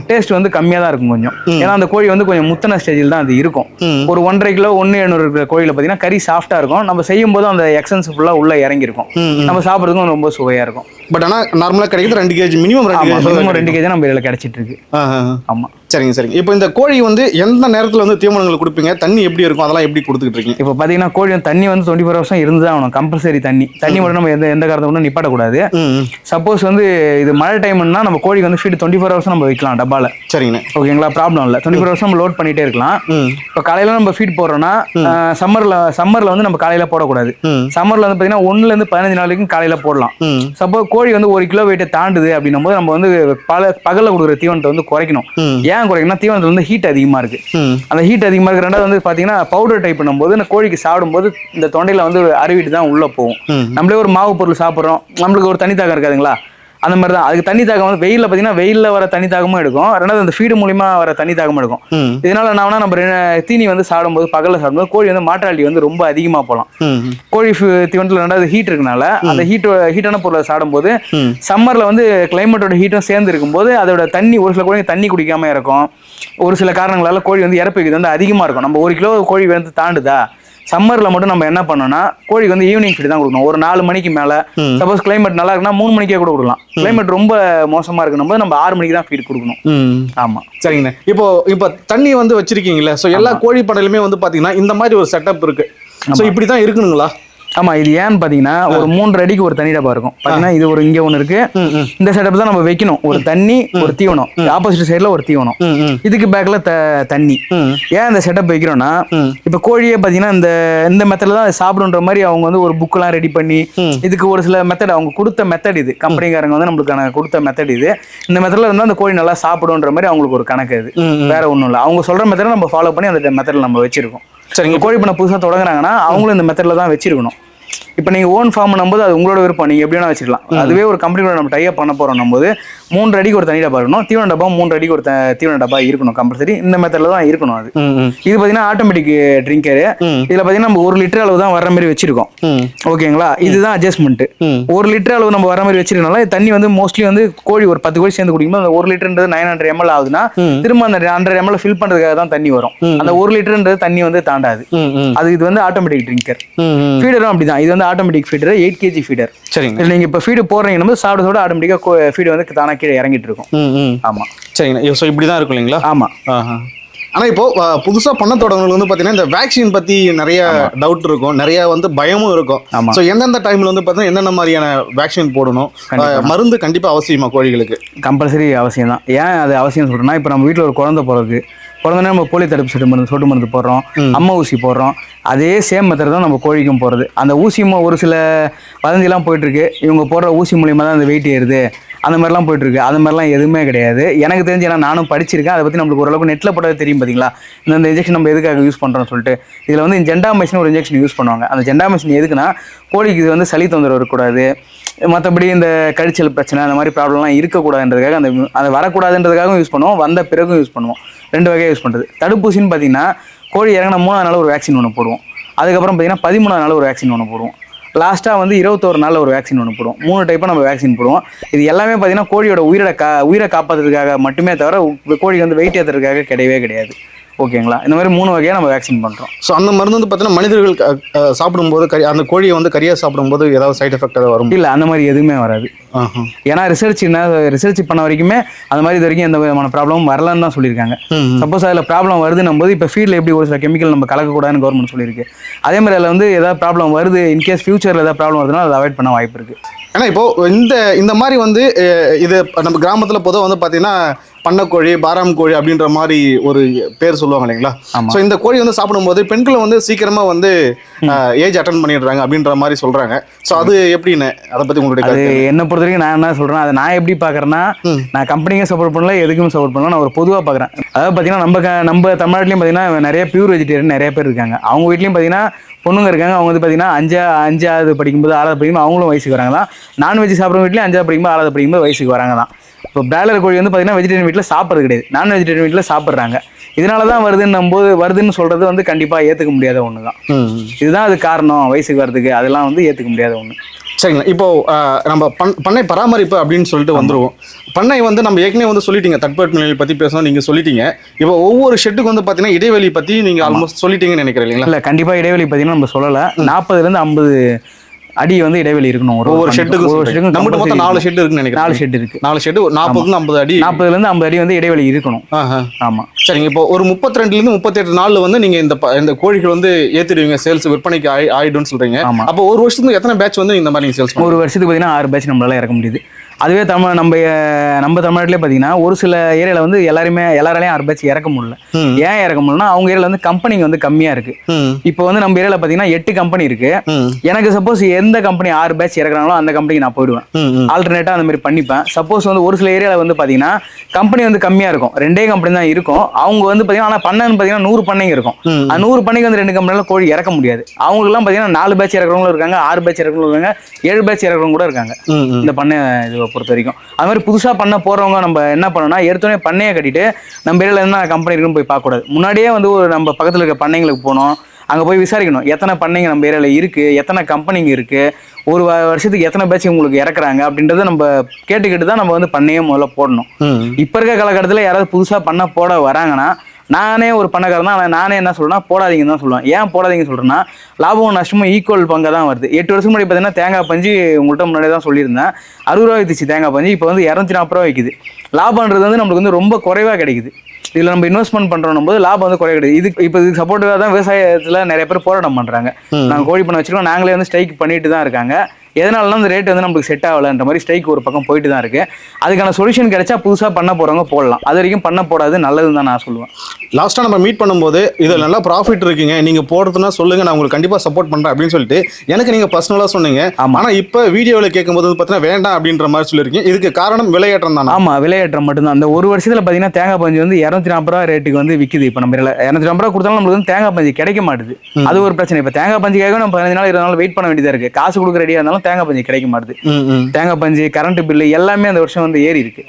டேஸ்ட் வந்து கம்மியாக தான் இருக்கும் கொஞ்சம். ஏன்னா அந்த கோழி வந்து கொஞ்சம் முத்தன ஸ்டேஜில் தான் அது இருக்கும். ஒரு 1.5 கிலோ 1,700 இருக்கிற கோழியில் பார்த்தீங்கன்னா கறி சாஃப்டாக இருக்கும். நம்ம செய்யும் போது அந்த எக்ஸன்ஸ் ஃபுல்லாக உள்ளே இறங்கிருக்கும். நம்ம சாப்பிட்றதுக்கும் ரொம்ப சுவையாக இருக்கும். பட் ஆனால் நார்மலாக கிடைக்கிறது 2 கேஜி மினிமம் 2 கேஜி நம்ம இதில் கிடைச்சிட்டு இருக்கு. ஆமாம். சரிங்க. இப்போ இந்த கோழி வந்து எந்த நேரத்தில் வந்து தீவனங்கள் கொடுப்பீங்க? தண்ணி எப்படி இருக்கும்? அதெல்லாம் எப்படி கொடுத்துக்கிட்டு இருக்கீங்க? இப்போ பார்த்தீங்கன்னா கோழி தண்ணி வந்து 24 hours இருந்து தான் ஆகணும். கம்பல்சரி தண்ணி மட்டும் நம்ம எந்த காரணத்தை மட்டும் நிப்பாட்டக்கூடாது. சப்போஸ் வந்து இது மழை டைம்னா நம்ம கோழிக்கு வந்து ஃபீட் 24 hours நம்ம வைக்கலாம் டப்பால. சரிங்க. ஓகேங்களா? ப்ராப்ளம் இல்லை. 24 hours நம்ம லோட் பண்ணிட்டே இருக்கலாம். இப்போ காலையில நம்ம ஃபீட் போடுறோம்னா சம்மர்ல வந்து நம்ம காலையில போடக்கூடாது. சம்மர்ல வந்து பார்த்தீங்கன்னா 1 to 15 நாள் வரைக்கும் காலையில போடலாம். சப்போஸ் கோழி வந்து 1 கிலோ வெயிட்டை தாண்டுது அப்படின்னும் போது நம்ம வந்து பகல்ல கொடுக்குற தீவனத்தை வந்து குறைக்கணும். ஏன் குறைக்கணும்? தீவனத்துல வந்து ஹீட் அதிகமா இருக்கு. அந்த ஹீட் அதிகமா இருக்கு. ரெண்டாவது வந்து பாத்தீங்கன்னா பவுடர் டைப் பண்ணும்போது இந்த கோழிக்கு சாப்பிடும்போது இந்த தொண்டையில வந்து அருவிட்டு தான் உள்ள போகும். நம்மளே ஒரு மாவு பொருள் சாப்பிட்றோம், நம்மளுக்கு ஒரு தனி தாகம் இருக்காதுங்களா? அந்த மாதிரி தான் அதுக்கு தண்ணி தாகம் வந்து வெயிலில் பார்த்தீங்கன்னா வெயிலில் வர தண்ணி தாகமும் எடுக்கும். ரெண்டாவது அந்த ஃபீடு மூலியமா வர தண்ணி தாகமும் எடுக்கும். இதனால என்ன நம்ம தீனி வந்து சாப்பிடும்போது பகலில் சாப்பிடும்போது கோழி வந்து மாட்டாளி வந்து ரொம்ப அதிகமாக போகலாம். கோழி தீவனத்தில் ரெண்டாவது ஹீட் இருக்கனால அந்த ஹீட்டான பொருளை சாப்பிடும்போது சம்மரில் வந்து கிளைமேட்டோட ஹீட்டும் சேர்ந்து இருக்கும்போது அதோட தண்ணி ஒரு சில கோழி தண்ணி குடிக்காம இருக்கும். ஒரு சில காரணங்களால கோழி வந்து இறப்பு விகிதம் வந்து அதிகமாக இருக்கும். நம்ம 1 கிலோ கோழி வந்து தாண்டுதா சம்மரில் மட்டும் நம்ம என்ன பண்ணோம்னா கோழிக்கு வந்து ஈவினிங் ஃபீட் தான் கொடுக்கணும். ஒரு 4 மணிக்கு மேலே. சப்போஸ் கிளைமேட் நல்லா இருக்குன்னா 3 மணிக்கே கூட கொடுக்கலாம். கிளைமேட் ரொம்ப மோசமாக இருக்கணும் போது நம்ம 6 மணிக்கு தான் ஃபீட் கொடுக்கணும். ஆமாம். சரிங்கண்ணா. இப்போ தண்ணி வந்து வச்சிருக்கீங்களா? ஸோ எல்லா கோழி பண்ணையிலுமே வந்து பார்த்தீங்கன்னா இந்த மாதிரி ஒரு செட்டப் இருக்கு. ஸோ இப்படி தான் இருக்கணுங்களா? ஆமா, இது ஏன்னு பாத்தீங்கன்னா ஒரு 3 அடிக்கு ஒரு தண்ணி டப்பா இருக்கும். பாத்தீங்கன்னா இது ஒரு இங்க ஒண்ணு இருக்கு. இந்த செட்டப் தான் நம்ம வைக்கணும். ஒரு தண்ணி ஒரு தீவனம், ஆப்போசிட் சைடுல ஒரு தீவனம், இதுக்கு பேக்ல தண்ணி. ஏன் இந்த செட்டப் வைக்கிறோம்னா இப்ப கோழியே பாத்தீங்கன்னா இந்த மெத்தட்ல தான் சாப்பிடுன்ற மாதிரி அவங்க வந்து ஒரு புக் எல்லாம் ரெடி பண்ணி இதுக்கு ஒரு சில மெத்தட் அவங்க கொடுத்த மெத்தட் இது கம்பெனிக்காரங்க வந்து நம்மளுக்கான கொடுத்த மெத்தட் இது. இந்த மெத்தட்ல இருந்தா அந்த கோழி நல்லா சாப்பிடுன்ற மாதிரி அவங்களுக்கு ஒரு கணக்கு. இது வேற ஒண்ணும் இல்லை. அவங்க சொல்ற மெத்தட நம்ம ஃபாலோ பண்ணி அந்த மெத்தட்ல நம்ம வச்சிருக்கோம். சரிங்க. கோழி பண்ண புதுசாக தொடங்குறாங்கன்னா அவங்களும் இந்த மெத்தடில் தான் வச்சிருக்கணும். இப்போ நீங்கள் ஓன் ஃபார்ம் பண்ணும்போது அது உங்களோட விருப்பம், நீங்கள் எப்படி வேணா வச்சுக்கலாம். அதுவே ஒரு கம்பெனியோட நம்ம டைப் பண்ண போகிறோம் போது 3 அடிக்கு ஒரு தனி டப்பா இருக்கணும். தீவன டப்பா 3 அடிக்கு ஒரு தீவன டப்பா இருக்கணும் கம்பல்சரி. இந்த மெத்தடில் தான் இருக்கணும். அது இது பார்த்தீங்கன்னா ஆட்டோமேட்டிக் ட்ரிங்கரு. இதில் பார்த்தீங்கன்னா நம்ம 1 லிட்டர் அளவு தான் வர மாதிரி வச்சிருக்கோம். ஓகேங்களா? இதுதான் அட்ஜஸ்ட்மெண்ட். 1 லிட்டர் அளவு நம்ம வர மாதிரி வச்சிருக்கனால தண்ணி வந்து மோஸ்ட்லி வந்து கோழி ஒரு 10 கோழி சேர்ந்து குடிக்கும்போது அந்த 1 லிட்டர்ன்றது 900 ml ஆகுதுன்னா திரும்ப அந்த 100 ml ஃபில் பண்ணுறதுக்காக தான் தண்ணி வரும். அந்த 1 லிட்டர்ன்றது தண்ணி வந்து தாண்டாது. அது இது வந்து ஆட்டோமேட்டிக் ட்ரிங்கர். ஃபீடரும் அப்படிதான். இது வந்து ஆட்டோமேட்டிக் ஃபீடர், 8 kg ஃபீடர். சரிங்க. நீங்க இப்போ ஃபீடு போடுறீங்க சாப்பிட ஆட்டோமேட்டிக்கா ஃபீடு வந்து தானா கீழே இறங்கிட்டு இருக்கும். ஆமா. சரிங்க. ஸோ இப்படி தான் இருக்கும் இல்லைங்களா? ஆமா. ஆனால் இப்போ புதுசாக பண்ண தொடங்குறவங்களுக்கு வந்து பார்த்தீங்கன்னா இந்த வேக்சின் பற்றி நிறைய டவுட் இருக்கும், நிறைய வந்து பயமும் இருக்கும். ஸோ எந்தெந்த டைமில் வந்து பார்த்தீங்கன்னா என்னென்ன மாதிரியான வேக்சின் போடணும்? மருந்து கண்டிப்பாக அவசியமா கோழிகளுக்கு? கம்பல்சரி அவசியம் தான். ஏன் அது அவசியம் சொல்கிறேன்னா இப்போ நம்ம வீட்டில் ஒரு குழந்தை பிறகு பிறந்தோடனே நம்ம போலி தடுப்பு சொட்டு மருந்து போடுறோம், அம்மா ஊசி போடுறோம். அதே சேம் மெத்தட் தான் நம்ம கோழிக்கும் போடுறது. அந்த ஊசியும் ஒரு சில வதந்திலாம் போயிட்டுருக்கு, இவங்க போடுற ஊசி மூலியமாக தான் அந்த வெயிட் ஏறுது, அந்த மாதிரிலாம் போயிட்டுருக்கு. அந்த மாதிரிலாம் எதுவுமே கிடையாது. எனக்கு தெரிஞ்சு, ஏன்னா நானும் படிச்சிருக்கேன், அதை பற்றி நம்மளுக்கு ஓரளவுக்கு நெட்டில் போட்டது தெரியும் பார்த்தீங்களா, இந்த இன்ஜெக்ஷன் நம்ம எதுக்காக யூஸ் பண்ணுறோம்னு சொல்லிட்டு. இதில் வந்து ஜெண்டாமைசின் ஒரு இன்ஜெக்ஷன் யூஸ் பண்ணுவாங்க. அந்த ஜெண்டாமைசின் எதுக்குன்னா, கோழிக்கு இது வந்து சளி தொந்தரவு இருக்கக்கூடாது, மற்றபடி இந்த கழிச்சல் பிரச்சனை அந்த மாதிரி ப்ராப்ளம்லாம் இருக்கக்கூடாதுன்றதுக்காக அந்த வரக்கூடாதுன்றதுக்காகவும் யூஸ் பண்ணுவோம், வந்த பிறகும் யூஸ் பண்ணுவோம். 2 வகையாக யூஸ் பண்ணுறது. தடுப்பூசின்னு பார்த்தீங்கன்னா, கோழி இறங்கின 3ஆவது நாள் ஒரு வேக்சின் ஒன்று போடுவோம். அதுக்கப்புறம் பார்த்தீங்கன்னா 13ஆவது நாள் ஒரு வேக்சின் ஒன்று போடுவோம். லாஸ்ட்டாக வந்து 21 நாளில் ஒரு வேக்சின் ஒன்று போடுவோம். 3 டைப்பாக நம்ம வேக்சின் போடுவோம். இது எல்லாமே பார்த்தீங்கன்னா கோழியோட உயிரை காப்பாற்றுறதுக்காக மட்டுமே தவிர கோழிக்கு வந்து வெயிட் ஏற்றுறதுக்காக கிடையவே கிடையாது. ஓகேங்களா? இந்த மாதிரி 3 வகையாக நம்ம வேக்சின் பண்ணுறோம். ஸோ அந்த மருந்து வந்து பார்த்தீங்கன்னா மனிதர்கள் சாப்பிடும்போது அந்த கோழியை வந்து கறியாக சாப்பிடும்போது ஏதாவது சைட் எஃபெக்ட் ஏதாவது வரும்? இல்லை, அந்த மாதிரி எதுவுமே வராது. ஏன்னா ரிசர்ச் பண்ண வரைக்குமே அந்த மாதிரி இது வரைக்கும் எந்த விதமான ப்ராப்ளமும் வரலன்னு தான் சொல்லியிருக்காங்க. சப்போஸ் அதில் ப்ராப்ளம் வருதுன்னும் போது, இப்போ ஃபீல்டில் எப்படி ஒரு சில கெமிக்கல் நம்ம கலக்கக்கூடாதுன்னு கவர்மெண்ட் சொல்லியிருக்கு, அதே மாதிரி அதில் வந்து ஏதாவது ப்ராப்ளம் வருது, இன்கேஸ் ஃபியூச்சரில் ஏதாவது ப்ராப்ளம் வருதுன்னா அதை அவாய்ட் பண்ண வாய்ப்பு இருக்குது. ஏன்னா இப்போ இந்த மாதிரி வந்து இது நம்ம கிராமத்தில் பொதுவாக வந்து பார்த்தீங்கன்னா பண்ணக்கோழி, பாராம் கோழி அப்படின்ற மாதிரி ஒரு பேர் சொல்லுவாங்க இல்லைங்களா? ஸோ இந்த கோழி வந்து சாப்பிடும்போது பெண்கள் வந்து சீக்கிரமா வந்து ஏஜ் அட்டன் பண்ணிடுறாங்க அப்படின்ற மாதிரி சொல்றாங்க. ஸோ அது எப்படின்னு அதை பத்தி உங்களுடைய என்ன பொறுத்த வரைக்கும் நான் என்ன சொல்றேன், அதை நான் எப்படி பார்க்கறேன்னா, நான் கம்பெனிக்கும் சப்போர்ட் பண்ணல, எதுக்கும் சப்போர்ட் பண்ணல, நான் ஒரு பொதுவாக பார்க்குறேன். அதாவது பார்த்தீங்கன்னா நம்ம தமிழ்நாட்டிலையும் பார்த்தீங்கன்னா நிறைய பியூர் வெஜிடேரியன் நிறைய பேர் இருக்காங்க. அவங்க வீட்லையும் பார்த்தீங்கன்னா பொண்ணுங்க இருக்காங்க. அவங்க வந்து பார்த்தீங்கன்னா 5ஆவது படிக்கும்போது 6ஆவது படிக்கும்போது அவங்களும் வயசுக்கு வராங்க தான். நான்வெஜ் சாப்பிட்ற வீட்லையும் 5ஆவது படிக்கும்போது 6ஆவது படிக்கும்போது வயசுக்கு வராங்க தான். இப்போ பிராய்லர் கோழி வந்து பார்த்தீங்கன்னா வெஜிடேரியன் வீட்டில் சாப்பிட்றது கிடையாது, நான் வெஜிடேரியன் வீட்டில் சாப்பிட்றாங்க. இதனால தான் வருதுன்னு சொல்கிறது வந்து கண்டிப்பாக ஏற்றுக்க முடியாத ஒன்று தான். இதுதான் அது காரணம் வயசுக்கு வர்றதுக்கு, அதெல்லாம் வந்து ஏற்றுக்க முடியாத ஒன்று. சரிங்களா? இப்போ நம்ம பண்ணை பராமரிப்பு அப்படின்னு சொல்லிட்டு வந்துருவோம். பண்ணை வந்து நம்ம ஏற்கனவே வந்து சொல்லிட்டீங்க, தட்பவெப்பநிலை பற்றி பேசணும் நீங்கள் சொல்லிட்டீங்க. இப்போ ஒவ்வொரு ஷெட்டுக்கு வந்து பார்த்தீங்கன்னா இடைவெளி பற்றி நீங்கள் ஆல்மோஸ்ட் சொல்லிட்டீங்கன்னு நினைக்கிறேன் இல்லைங்களா? இல்லை, கண்டிப்பாக இடைவெளி பார்த்தீங்கன்னா நம்ம சொல்லலை. 40லேருந்து 50 அடி வந்து இடைவெளி இருக்கணும் ஒவ்வொரு ஷெட்டுக்கு. நம்ம மொத்தம் 4 ஷெட் இருக்குன்னு நினைக்கிறேன். 4 ஷெட் இருக்கு. 4 ஷெட் 40லேருந்து 50 அடி. 40லேருந்து 50 அடி வந்து இடைவெளி இருக்கணும். ஆமா. சரிங்க. இப்போ ஒரு 32லேருந்து 38 நாள்ல வந்து நீங்க இந்த கோழிகள் வந்து ஏத்திடுவீங்க, சேல்ஸ் விற்பனைக்கு ஆயிடும்னு சொல்றீங்க. அப்போ ஒரு வருஷத்துக்கு எத்தனை பேட்ச் வந்து இந்த மாதிரி சேல்ஸ் பண்ணுவீங்க? ஒரு வருஷத்துக்கு பார்த்தீங்கன்னா 6 பேட்ச் நம்மளால இறக்க முடியுது. அதுவே நம்ம தமிழ்நாட்டிலே பார்த்தீங்கன்னா ஒரு சில ஏரியாவில் வந்து எல்லாராலையும் 6 பேட்ச் இறக்க முடியல. ஏன் இறக்க முடியலன்னா, அவங்க ஏரியாவில் வந்து கம்பெனிங்க வந்து கம்மியாக இருக்கு. இப்போ வந்து நம்ம ஏரியாவில் பார்த்தீங்கன்னா 8 கம்பெனி இருக்கு. எனக்கு சப்போஸ் எந்த கம்பெனி 6 பேட்ச் இறக்குறாங்களோ அந்த கம்பெனிக்கு நான் போயிடுவேன். ஆல்டர்னேட்டாக அந்த மாதிரி பண்ணிப்பேன். சப்போஸ் வந்து ஒரு சில ஏரியாவில் வந்து பார்த்தீங்கன்னா கம்பெனி வந்து கம்மியாக இருக்கும், 2 கம்பெனி தான் இருக்கும். அவங்க வந்து பார்த்தீங்கன்னா ஆனால் பண்ணைன்னு பார்த்தீங்கன்னா 100 பண்ணைங்க இருக்கும். அந்த 100 பண்ணைக்கு வந்து 2 கம்பெனில கோழி இறக்க முடியாது. அவங்களுக்குலாம் பார்த்தீங்கன்னா 4 பேட்ச் இறக்குறவங்களும் இருக்காங்க, 6 பேட்ச் இறக்குறவங்களும் இருக்காங்க, 7 பேட்ச் இறக்குறவங்க கூட இருக்காங்க இந்த பண்ணை இது பொறுத்த வரைக்கும். அது மாதிரி புதுசாக பண்ண போகிறவங்க நம்ம என்ன பண்ணோம்னா, எடுத்தோடனே பண்ணையை கட்டிட்டு நம்ம ஏரியாவில் என்ன கம்பெனி இருக்குன்னு போய் பார்க்கக்கூடாது. முன்னாடியே வந்து நம்ம பக்கத்தில் இருக்க பண்ணைங்களுக்கு போனோம், அங்கே போய் விசாரிக்கணும் எத்தனை பண்ணைங்க நம்ம ஏரியாவில் இருக்குது, எத்தனை கம்பெனிங்க இருக்குது, ஒரு வருஷத்துக்கு எத்தனை பேட்ச் உங்களுக்கு இறக்குறாங்க அப்படின்றத நம்ம கேட்டுக்கிட்டு தான் நம்ம வந்து பண்ணையே முதல்ல போடணும். இப்போ இருக்க காலகட்டத்தில் யாராவது புதுசாக பண்ண போட வராங்கன்னா, நானே ஒரு பண்ணக்காரன் தான், ஆனால் நானே என்ன சொல்றேன்னா போடாதீங்கன்னு தான் சொல்லுவேன். ஏன் போடாதீங்கன்னு சொல்றேன்னா, லாபமும் நஷ்டமும் ஈக்குவல் பங்காக தான் வருது. 8 வருஷம் முன்னாடி பார்த்தீங்கன்னா தேங்காய் பஞ்சு உங்கள்கிட்ட முன்னாடி தான் சொல்லியிருந்தேன், 60 ரூபா வித்துச்சு தேங்காய் பஞ்சு. இப்போ வந்து 240 ரூபா விற்குது. லாபம்ன்றது வந்து நம்மளுக்கு வந்து ரொம்ப குறைவாக கிடைக்குது. இதில் நம்ம இன்வெஸ்ட்மெண்ட் பண்ணுறோம் போது லாபம் வந்து குறைய கிடையாது. இதுக்கு சப்போர்ட்டிவாக தான் விவசாயத்தில் நிறைய பேர் போராட்டம் பண்ணுறாங்க. நாங்கள் கோழி பண்ண வச்சுருக்கோம், நாங்களே வந்து ஸ்ட்ரைக் பண்ணிட்டு தான் இருக்காங்க. எதனாலனா அந்த ரேட் வந்து நம்மளுக்கு செட் ஆகலைன்ற மாதிரி ஸ்ட்ரைக் ஒரு பக்கம் போயிட்டு தான் இருக்கு. அதுக்கான சொல்யூஷன் கிடைச்சா புதுசாக பண்ண போகிறவங்க போடலாம், அது வரைக்கும் பண்ண போடாது நல்லதுன்னு தான் நான் சொல்லுவேன். லாஸ்ட்டாக நம்ம மீட் பண்ணும்போது இதில் நல்லா ப்ராஃபிட் இருக்கீங்க, நீங்கள் போடுறதுனா சொல்லுங்கள், நான் உங்களுக்கு கண்டிப்பாக சப்போர்ட் பண்ணுறேன் அப்படின்னு சொல்லிட்டு எனக்கு நீங்கள் பர்சனலாக சொன்னீங்க. ஆனால் இப்போ வீடியோவில் கேட்கும்போது பார்த்தீங்கன்னா வேண்டாம் அப்படின்ற மாதிரி சொல்லியிருக்கீங்க. இதுக்கு காரணம் விலையேற்றம் தான். ஆமாம், விலையேற்றம் மட்டும்தான். அந்த ஒரு வருஷத்தில் பார்த்தீங்கன்னா தேங்காய் பஞ்சு வந்து 240 ரூபா ரேட்டுக்கு வந்து விற்குது. இப்போ நம்ம 250 ரூபா கொடுத்தாலும் நம்மளுக்கு வந்து தேங்காய் பஞ்சு கிடைக்க மாட்டுது. அது ஒரு பிரச்சனை. இப்போ தேங்காய் பஞ்சுக்காக நம்ம 15 நாள் 20 நாள் வெயிட் பண்ண வேண்டியதாக இருக்குது. காசு கொடுக்க ரெடியாக இருந்தாலும் தேங்காய் பஞ்சு கிடைக்க மாட்டுது. தேங்காய் பஞ்சு, கரண்ட் பில்லு எல்லாமே அந்த வருஷம் வந்து ஏறி இருக்கு.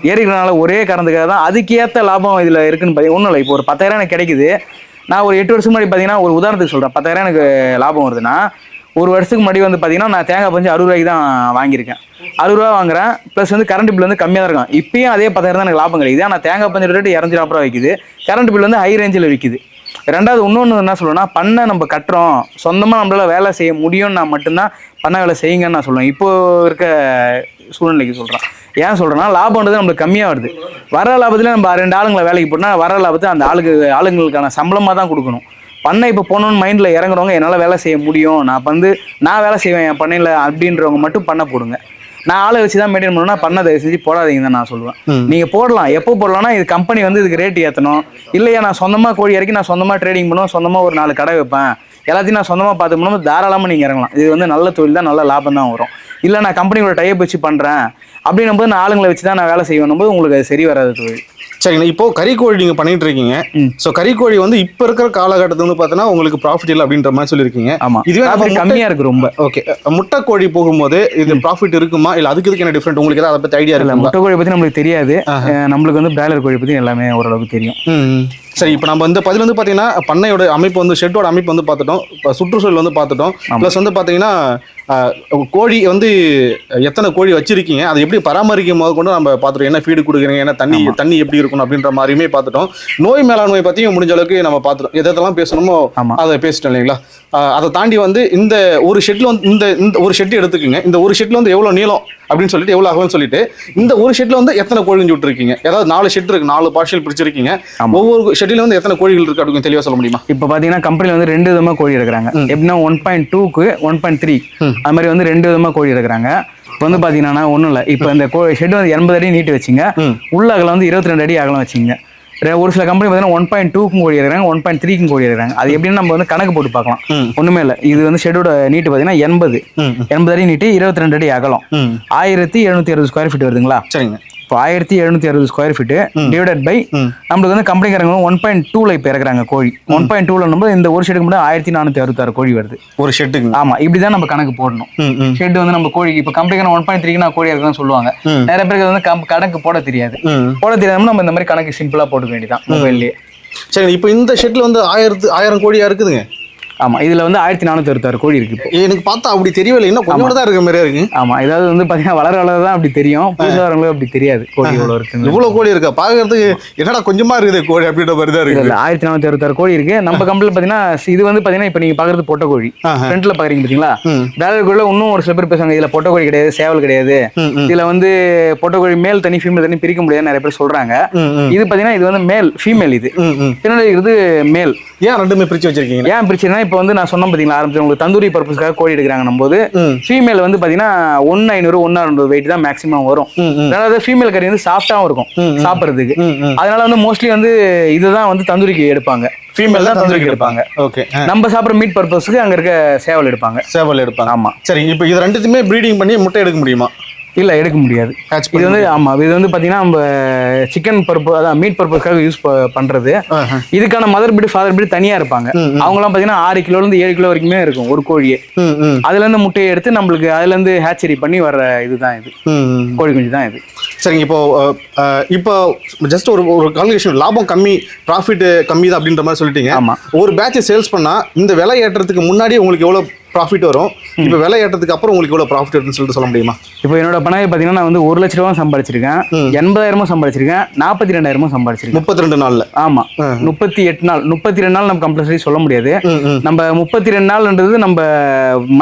ஏறிக்கிறதுனால ஒரே காரணத்துக்காக தான் அதுக்கேற்ற லாபம் இதுல இருக்குன்னு பார்த்தீங்கன்னா ஒன்றும் இல்லை. இப்போ ஒரு 10,000 எனக்கு கிடைக்குது, நான் ஒரு 8 வருஷம் முன்னாடி பார்த்தீங்கன்னா ஒரு உதாரணத்துக்கு சொல்றேன், 10,000 எனக்கு லாபம் வருதுன்னா, ஒரு வருஷத்துக்கு முன்னாடி வந்து பார்த்தீங்கன்னா நான் தேங்காய் பஞ்சு 60 ரூபாய்க்கு தான் வாங்கியிருக்கேன். 60 ரூபா வாங்குறேன், ப்ளஸ் வந்து கரண்ட் பில் வந்து கம்மியாக தான் இருக்கும். இப்பயும் அதே 10,000 தான் எனக்கு லாபம் கிடைக்குது. ஆனால் தேங்காய் பஞ்சு ரேட்டு 240 ரூபா விற்குது, கரண்ட் பில் வந்து ஹை ரேஞ்சில் விற்குது. ரெண்டாவது இன்னொன்று என்ன சொல்லுவேன்னா, பண்ணை நம்ம கட்டுறோம், சொந்தமாக நம்மளால வேலை செய்ய முடியும்னா மட்டும்தான் பண்ண வேலை செய்யுங்கன்னு நான் சொல்லுவேன். இப்போ இருக்க சூழ்நிலைக்கு சொல்கிறேன். ஏன் சொல்கிறேன்னா, லாபம்ன்றது நம்மளுக்கு கம்மியாக வருது. வர லாபத்தில் நம்ம 2 ஆளுங்களை வேலைக்கு போட்டால் வர லாபத்தை அந்த ஆளுங்களுக்கான சம்பளமாக தான் கொடுக்கணும். பண்ணை இப்போ போகணுன்னு மைண்டில் இறங்குறவங்க என்னால் வேலை செய்ய முடியும், நான் வேலை செய்வேன் என் பண்ணையில் அப்படின்றவங்க மட்டும் பண்ண போடுங்க. நான் ஆளை வச்சு தான் மெயின்டைன் பண்ணணும்னா பண்ணதை செஞ்சு போடாதீங்க தான் நான் சொல்லுவேன். நீங்க போடலாம், எப்போ போடலாம்னா இது கம்பெனி வந்து இதுக்கு ரேட் ஏற்றணும். இல்லையா நான் சொந்தமா கோழி இறக்கி நான் சொந்தமா ட்ரேடிங் பண்ணுவேன், சொந்தமா ஒரு 4 கடை வைப்பேன், எல்லாத்தையும் நான் சொந்தமா பார்த்துக்கணும், தாராளமாக நீங்க இறங்கலாம். இது வந்து நல்ல தொழில் தான், நல்ல லாபம் தான் வரும். இல்லை நான் கம்பெனியோட டைப் வச்சு பண்றேன் அப்படின்னும் போது நான் ஆளுங்களை வச்சு தான் நான் வேலை செய்யணும் போது உங்களுக்கு அது சரி வராது தொழில். சரிங்க, இப்போ கறிக்கோழி நீங்க பண்ணிட்டு இருக்கீங்க. ஸோ கறிக்கோழி வந்து இப்ப இருக்கிற காலகட்டத்தில் வந்து பார்த்தீங்கன்னா உங்களுக்கு ப்ராஃபிட் இல்லை அப்படின்ற மாதிரி சொல்லியிருக்கீங்க. ஆமா, இதுவே கம்மியா இருக்கு ரொம்ப. ஓகே, முட்டை கோழி போகும்போது இது ப்ராஃபிட் இருக்குமா இல்லை அதுக்கு இதுக்கு என்ன டிஃப்ரெண்ட் உங்களுக்கு ஏதாவது அதை பத்தி ஐடியா இல்லை? இல்லை, முட்டை கோழி பத்தி நம்மளுக்கு தெரியாது. நம்மளுக்கு வந்து பிராய்லர் கோழி பத்தி எல்லாமே ஓரளவுக்கு தெரியும். சரி, இப்போ நம்ம இந்த பதில் வந்து பார்த்தீங்கன்னா பண்ணையோட அமைப்பு வந்து ஷெட்டோட அமைப்பு வந்து பார்த்துட்டோம், இப்போ சுற்றுச்சூழல் வந்து பார்த்துட்டோம், ப்ளஸ் வந்து பார்த்தீங்கன்னா கோழி வந்து எத்தனை கோழி வச்சிருக்கீங்க, அதை எப்படி பராமரிக்கும் போது கொண்டு நம்ம பார்த்துட்டோம், என்ன ஃபீடு கொடுக்குறீங்க, என்ன தண்ணி எப்படி இருக்கணும் அப்படின்ற மாதிரியுமே பார்த்துட்டோம். நோய் மேலாண்மை பற்றியும் முடிஞ்ச அளவுக்கு நம்ம பார்த்துட்டோம், எதெல்லாம் பேசணுமோ அதை பேசிட்டோம் இல்லைங்களா. அதை தாண்டி வந்து இந்த ஒரு ஷெட்டில் வந்து இந்த ஒரு ஷெட்டு எடுத்துக்கோங்க, இந்த ஒரு ஷெட்டில் வந்து எவ்வளோ நீளம் அப்படின்னு சொல்லிட்டு எவ்வளோ ஆகும்னு சொல்லிட்டு இந்த ஒரு ஷெட்டில் வந்து எத்தனை கோழிஞ்சு விட்டுருக்கீங்க, ஏதாவது 4 ஷெட் இருக்கு, 4 பார்ஷியல் பிரிச்சிருக்கீங்க, ஒவ்வொரு ஷெட்டில் வந்து எத்தனை கோழிகள் இருக்கு அப்படின்னு தெளிவாக சொல்ல முடியுமா? இப்போ பார்த்தீங்கன்னா கம்பெனியில் வந்து 2 விதமாக கோழி எடுக்கிறாங்க. எப்படின்னா 1.2க்கு 1.3 அது மாதிரி வந்து 2 விதமாக கோழி எடுக்கிறாங்க. இப்போ வந்து பார்த்தீங்கன்னா ஒன்றும் இல்லை, இப்போ இந்த ஷெட் வந்து 80 அடி நீட்டு வச்சுங்க, உள்ள அகலம் வந்து 22 அடி அகலம் வச்சுங்க. ஒரு சில கம்பெனி பார்த்தீங்கன்னா 1.2க்கும் கோழி எடுக்கிறாங்க, 1.3க்கும் கோழி எடுக்கிறாங்க. அது எப்படின்னு நம்ம வந்து கணக்கு போட்டு பார்க்கலாம். ஒன்றுமே இல்லை, இது வந்து ஷெட்டோட நீட்டு பார்த்தீங்கன்னா 80 அடி நீட்டு, 22 அடி அகலம், 1760 ஸ்கொயர் ஃபீட் வருதுங்களா. சரிங்க, இப்போ 1760 ஸ்கொயர் ஃபீட்டு டிவைடட் பை நம்மளுக்கு வந்து கம்பெனிக்காரங்க 1.2ல இப்போ இறக்குறாங்க கோழி. 1.2ல நம்ம இந்த ஒரு ஷெட்டுக்கு மட்டும் 1466 கோழி வருது ஒரு ஷெட்டுக்கு. ஆமா, இப்படிதான் நம்ம கணக்கு போடணும். ஷெட் வந்து நம்ம கோழிக்கு இப்போ கம்பெனிக்கான 1.3க்கு நான் கோழி இருக்குன்னு சொல்லுவாங்க. நிறைய பேருக்கு வந்து கணக்கு போட தெரியாது. போட தெரியாம நம்ம இந்த மாதிரி கணக்கு சிம்பிளா போட்டுக்க வேண்டியதான் மொபைல்லேயே. சரி, இப்போ இந்த ஷெட்ல வந்து 1000 கோழியா இருக்குதுங்க. ஆமா, இதுல வந்து 1466 கோழி இருக்கு. எனக்கு பார்த்தா அப்படி தெரியவில்லை, இன்னும் கொஞ்சம் தான் இருக்க மாதிரியா இருக்கு. ஆமா, இதாவது வந்து பாத்தீங்கன்னா வளர தான் அப்படி தெரியும், புதுசாக வரவங்களுக்கு அப்படி தெரியாது கோழி இவ்வளவு இருக்கு. இவ்வளவு கோழி இருக்கா, பாக்குறதுக்கு என்னடா கொஞ்சமா இருக்குது கோழி அப்படின்ற மாதிரி தான் இருக்கு. 1466 கோழி இருக்கு நம்ம கம்பெனியில். பாத்தீங்கன்னா இது வந்து பாத்தீங்கன்னா இப்ப நீங்க பாக்குறது பொட்டை கோழி, ஃப்ரண்ட்ல பாக்குறீங்க பாத்தீங்களா. பிராய்லர் கோழில இன்னும் ஒரு சில பேர் பேசுவாங்க இதுல பொட்டை கோழி கிடையாது, சேவல் கிடையாது, இதுல வந்து பொட்டை கோழி மேல் தனி ஃபீமேல் தனி பிரிக்க முடியாது நிறைய பேர் சொல்றாங்க. இது பாத்தீங்கன்னா இது வந்து மேல் ஃபீமேல், இது பின்னாடி இருக்கிறது மேல். ஏன் ரெண்டுமே பிரிச்சு வச்சிருக்கீங்க? ஏன் பிரிச்சுன்னா இப்போ வந்து நான் சொன்ன பாத்தீங்களா ஆரம்பிச்சு உங்களுக்கு தந்தூரி பர்பஸ்க்காக கோழி எடுக்கிறாங்க போது ஃபீமேல் வந்து பாத்தீங்கன்னா 1,500 1,600 வெயிட் தான் மேக்ஸிமம் வரும். அதாவது ஃபீமேல் கறி வந்து சாஃப்டாவும் இருக்கும் சாப்பிட்றதுக்கு. அதனால வந்து மோஸ்ட்லி வந்து இதுதான் வந்து தந்தூரிக்கு எடுப்பாங்க, ஃபீமேல் தான் தந்தூரிக்கு எடுப்பாங்க. ஓகே, நம்ம சாப்பிட்ற மீட் பர்பஸ்க்கு அங்க இருக்க சேவல் எடுப்பாங்க. ஆமா, சரி. இப்போ இது ரெண்டுத்துமே ப்ரீடிங் பண்ணி முட்டை எடுக்க முடியுமா? இல்ல, எடுக்க முடியாது. இது வந்து ஆமா, இது வந்து பாத்தீங்கன்னா நம்ம சிக்கன் பர்பஸ், அதான் மீட் பர்பஸ்க்காக யூஸ் பண்றது. இதுக்கான மதர் பீடு ஃபாதர் பீடு தனியா இருப்பாங்க. அவங்க எல்லாம் பாத்தீங்கன்னா 6 கிலோல இருந்து 7 கிலோ வரைக்குமே இருக்கும் ஒரு கோழியே. அதுல இருந்து முட்டையை எடுத்து நம்மளுக்கு அதுல இருந்து ஹேச்சரி பண்ணி வர்ற இதுதான் இது, கோழி குஞ்சு தான் இது. சரிங்க, இப்போ ஜஸ்ட் ஒரு கால்குலேஷன், லாபம் கம்மி ப்ராஃபிட் கம்மி தான் அப்படின்ற மாதிரி சொல்லிட்டீங்க. ஆமா, ஒரு பேட்ச் சேல்ஸ் பண்ணா இந்த விலை ஏற்றத்துக்கு முன்னாடி உங்களுக்கு எவ்வளவு ப்ராஃபிட் வரும், இப்போ விலை ஏற்றத்துக்கு அப்புறம் உங்களுக்கு எவ்வளவு ப்ராஃபிட் வரும்னு சொல்லிட்டு சொல்ல முடியுமா? இப்போ என்னோட பணம் பாத்தீங்கன்னா நான் வந்து 1 லட்ச ரூபா சம்பாதிச்சிருக்கேன், 80,000 சம்பாதிச்சிருக்கேன், 42,000 சம்பாதிச்சிருக்கேன் 32 நாள்ல. ஆமா, 38 நாள் 32 நாள் நம்ம கம்பல்சரி சொல்ல முடியாது. நம்ம 32 நாள்ன்றது நம்ம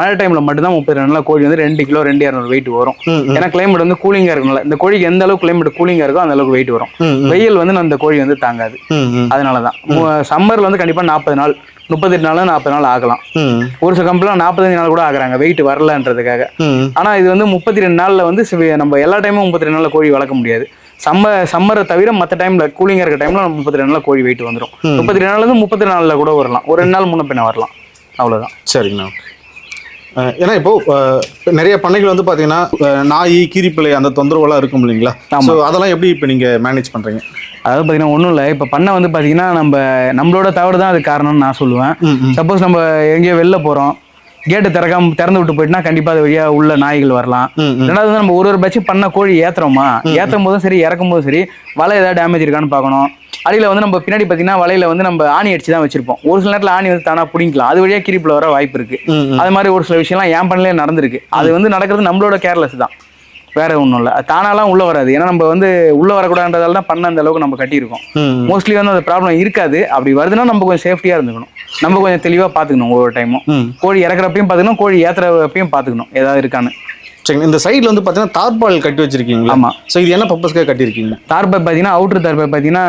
மழை டைம்ல மட்டும்தான் 32 நாள் கோழி வந்து 2 கிலோ 2,200 வெயிட் வரும். ஏன்னா கிளைமேட் வந்து கூலிங்கா இருக்கனால இந்த கோழிக்கு எந்த அளவுக்கு கிளைமேட் கூலிங்கா இருக்கோ அந்த அளவுக்கு வெயிட் வரும். வெயில் வந்து அந்த கோழி வந்து தாங்காது. அதனாலதான் சம்மர்ல வந்து கண்டிப்பா 40 நாள் 38 நாள் 40 நாள் ஆகலாம். ஒரு சில கம்பெனில 45 நாள் கூட ஆகுறாங்க வெயிட் வரலன்றதுக்காக. ஆனா இது வந்து 32 நாள்ல வந்து நம்ம எல்லா டைமும் 32 நாள்ல கோழி வளர்க்க முடியாது. சம்மரை தவிர மற்ற டைம்ல கூலிங்கா இருக்க டைம்ல 32 நாள்ல கோழி வெயிட் வந்துடும். 32 நாள்ல இருந்து 30 நாள்ல கூட வரலாம், ஒரு 2 நாள் முன்ன பின்ன வரலாம், அவ்வளவுதான். சரிங்கண்ணா. ஏன்னா இப்போ நிறைய பண்ணைகள் வந்து பாத்தீங்கன்னா நாய் கீரிப்பிள்ளை அந்த தொந்தரவுலாம் இருக்கும் இல்லைங்களா, அதெல்லாம் எப்படி இப்போ நீங்க மேனேஜ் பண்றீங்க? அதாவது பார்த்தீங்கன்னா ஒன்றும் இல்லை, இப்போ பண்ணை வந்து பார்த்தீங்கன்னா நம்மளோட தவறு தான் அது காரணம்னு நான் சொல்லுவேன். சப்போஸ் நம்ம எங்கேயோ வெளில போகிறோம், கேட்டு திறந்து விட்டு போயிட்டுனா கண்டிப்பாக அது வழியாக உள்ள நாய்கள் வரலாம். ரெண்டாவது வந்து நம்ம ஒரு பேட்ச் பண்ண கோழி ஏற்றுறோமா, ஏற்றும் போதும் சரி இறக்கும் போதும் சரி வலை ஏதாவது டேமேஜ் இருக்கான்னு பார்க்கணும். அடியில் வந்து நம்ம பின்னாடி பார்த்தீங்கன்னா வலையில வந்து நம்ம ஆணி அடிச்சு தான் வச்சிருப்போம். ஒரு சில நேரத்தில் ஆணி வந்து தானா பிடிக்கலாம், அது வழியாக கிரிப்பில் வர வாய்ப்பு இருக்கு. அது மாதிரி ஒரு சில விஷயம்லாம் என் பண்ணலே நடந்திருக்கு. அது வந்து நடக்கிறது நம்மளோட கேர்லெஸ் தான், வேற ஒன்றும் இல்லை. தானாலாம் உள்ள வராது, ஏன்னா நம்ம வந்து உள்ள வரக்கூடாதுன்றதால தான் பண்ண அந்த அளவுக்கு நம்ம கட்டியிருக்கோம். மோஸ்ட்லி வந்து அந்த ப்ராப்ளம் இருக்காது. அப்படி வருதுன்னா நம்ம கொஞ்சம் சேஃப்டியா இருந்துக்கணும், நம்ம கொஞ்சம் தெளிவாக பார்த்துக்கணும். ஒவ்வொரு டைமும் கோழி இறக்குறப்பையும் பார்த்துக்கணும், கோழி ஏற்றுறப்பையும் பார்த்துக்கணும் ஏதாவது இருக்கான்னு. சரி, இந்த சைடில் வந்து பார்த்தீங்கன்னா தார்பால் கட்டி வச்சிருக்கீங்களா? ஆமா. ஸோ இது என்ன பர்பஸ்க்காக கட்டியிருக்கீங்க? தார்பாய் பார்த்தீங்கன்னா அவுட்டர் தார்பாய் பார்த்தீங்கன்னா